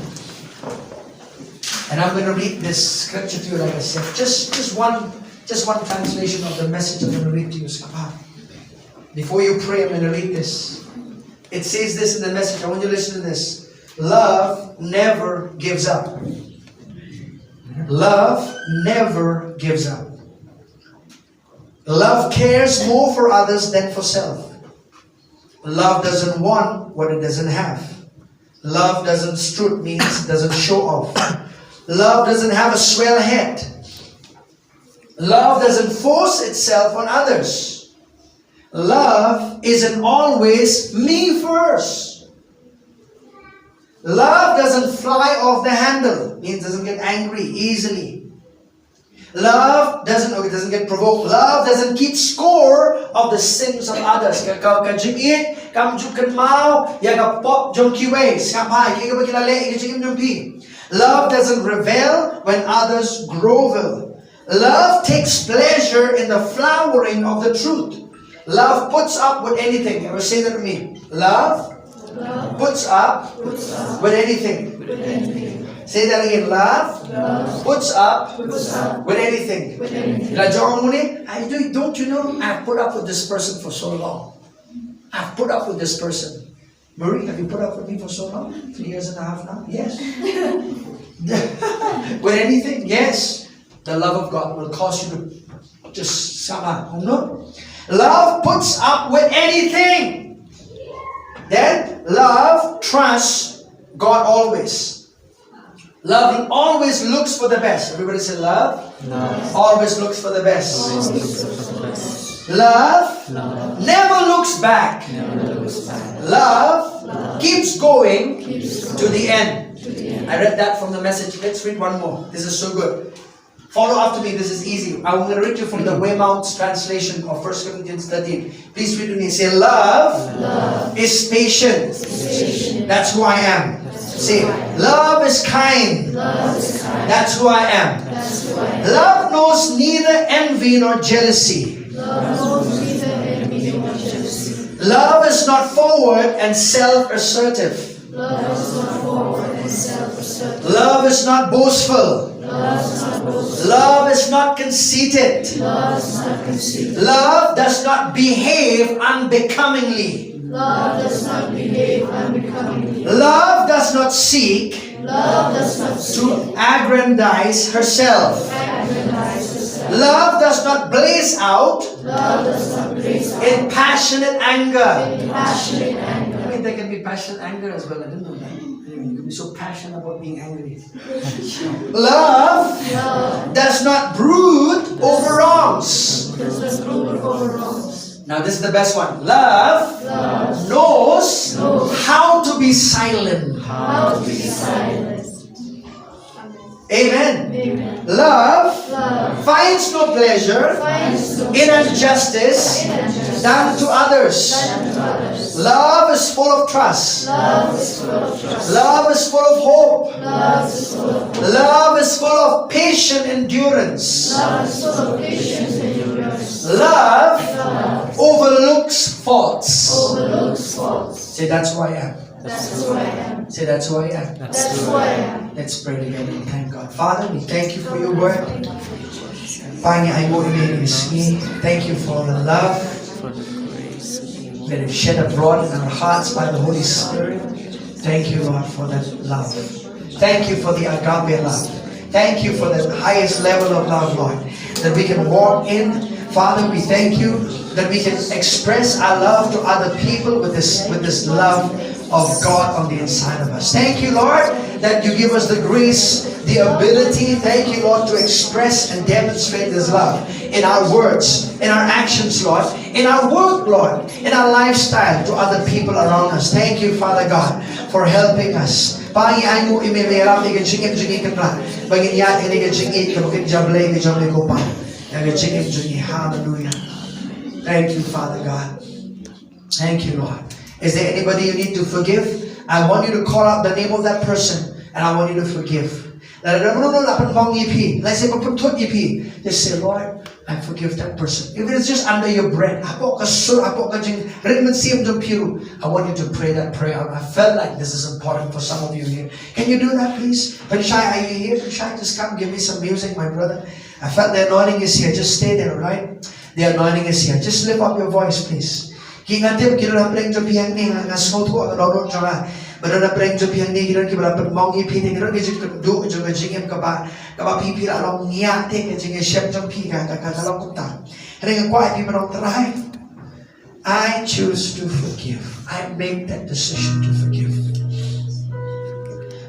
And I'm going to read this scripture to you, like I said. Just one translation of the message I'm going to read to you. Before you pray, I'm going to read this. It says this in the message. I want you to listen to this. Love never gives up. Love never gives up. Love cares more for others than for self. Love doesn't want what it doesn't have. Love doesn't strut, means doesn't show off. Love doesn't have a swell head. Love doesn't force itself on others. Love isn't always me first. Love doesn't fly off the handle, means doesn't get angry easily. Love doesn't get provoked. Love doesn't keep score of the sins of others. Love doesn't revel when others grovel. Love takes pleasure in the flowering of the truth. Love puts up with anything. Ever say that to me? Love puts up with anything. Say that again. Love puts up with anything. Don't you know, I've put up with this person for so long. I've put up with this person. Marie, have you put up with me for so long? 3 years and a half now? Yes. With anything? Yes. The love of God will cause you to just sama. No? Love puts up with anything. Then love trusts God always. Love always looks for the best. Everybody say love. Always looks for the best. Love never looks back. Love keeps going to the end. I read that from the message. Let's read one more. This is so good. Follow after me. This is easy. I'm going to read you from the Weymouth's translation of 1 Corinthians 13. Please read with me. Say, love is patient. That's who I am. Say, love is kind. That's who I am. Love knows neither envy nor jealousy. Love is not forward and self-assertive. Love is not boastful. Love is not conceited. Love does not behave unbecomingly. Love does not seek to aggrandize herself. Love does not blaze out in passionate anger. I mean, there can be passionate anger as well. I didn't know that. You can be so passionate about being angry. Love does not brood over wrongs. Now this is the best one. Love knows how to be silent. Amen. Love finds no pleasure in injustice done to others. Love is full of trust. Love is full of hope. Love is full of patient endurance. Love overlooks faults. Say, that's who I am. Say, that's who I am. Let's pray together and thank God. Father, we thank you for your word. Thank you for the love that is shed abroad in our hearts by the Holy Spirit. Thank you, Lord, for that love. Thank you for the agape love. Thank you for the highest level of love, Lord, that we can walk in. Father, we thank you that we can express our love to other people with this love of God on the inside of us. Thank you, Lord, that you give us the grace, the ability, thank you, Lord, to express and demonstrate this love in our words, in our actions, Lord, in our work, Lord, in our lifestyle to other people around us. Thank you, Father God, for helping us. Hallelujah. Thank you, Father God. Thank you, Lord. Is there anybody you need to forgive? I want you to call out the name of that person and I want you to forgive. Let's say, just say, Lord, I forgive that person. If it's just under your breath, I want you to pray that prayer out. I felt like this is important for some of you here. Can you do that, please? Panshai, are you here? Panshai, just come give me some music, my brother. I felt the anointing is here. Just stay there, right? The anointing is here. Just lift up your voice, please. Kingatip kira preng jo piang ni nga smotu ang ronot jala. Badana preng jo piang ni kira kibra pagmongi piti kira kijik do jo gajingem kaba pipi la long nia te kajing shep jong pika kakala kuta. Ring kwai pi manong try. I choose to forgive. I make that decision to forgive.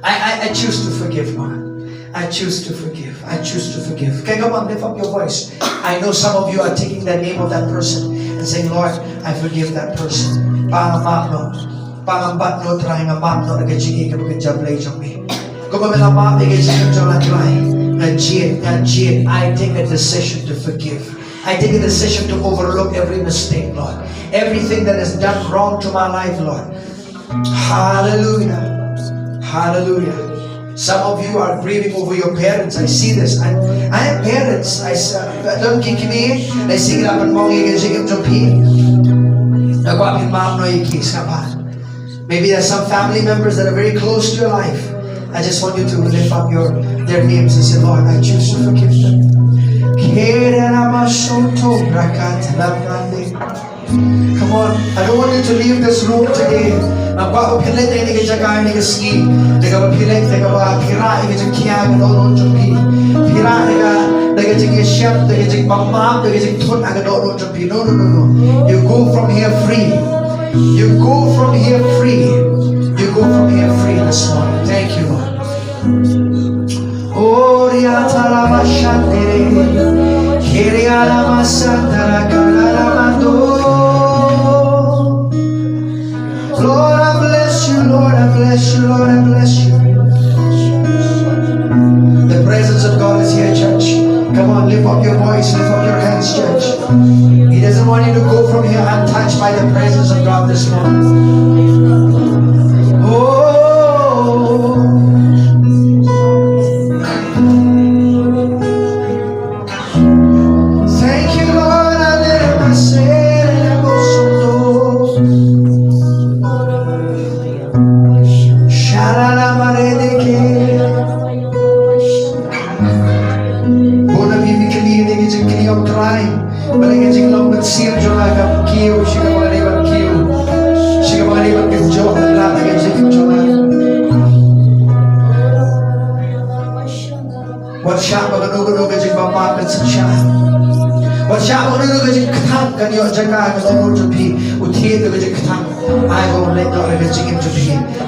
I choose to forgive, Lord. I choose to forgive. I choose to forgive. Okay, come on, lift up your voice. I know some of you are taking the name of that person and saying, Lord, I forgive that person. I take a decision to forgive. I take a decision to overlook every mistake, Lord. Everything that is done wrong to my life, Lord. Hallelujah. Hallelujah. Some of you are grieving over your parents. I see this. I have parents. Don't kick me. I see it up and maybe there's some family members that are very close to your life. I just want you to lift up their names and say, Lord, I choose to forgive them. Come on, I don't want you to leave this room today. I'm going to pilit any jaga ni ski. Nega pilit nega ba pira ni jeng kia ga do jumpi. Pira nega jeng chef nega jeng mama nega jeng thun aga do jumpi. No. You go from here free. You go from here free. You go from here free this morning. Thank you, Lord. Oh, riata la shandere, kiria la masandara kalaramando. Lord, I bless you, Lord, I bless you, Lord, I bless you. The presence of God is here, church. Come on, lift up your voice, lift up your hands, church. He doesn't want you to go from here untouched by the presence of God this morning. Oh.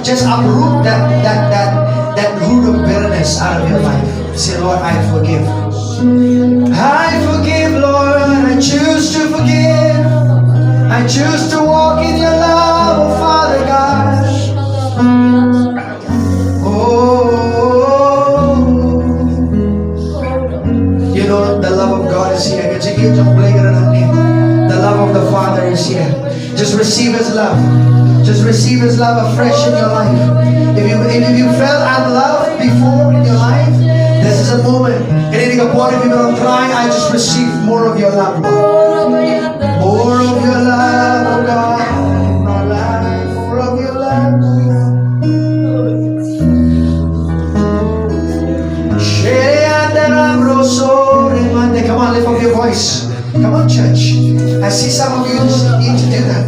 Just uproot that root of bitterness out of your life. Say, Lord, I forgive. I forgive, Lord. I choose to forgive. I choose to walk in your love, oh Father God. Oh, you know the love of God is here. The love of the Father is here. Just receive His love. Just receive His love afresh in your life. If you felt unloved before in your life, this is a moment. Anything about if you're going to cry, I just receive more of your love, Lord. More of your love, oh God, in my life. More of your love. Come on, lift up your voice. Come on, church. I see some of you just need to do that.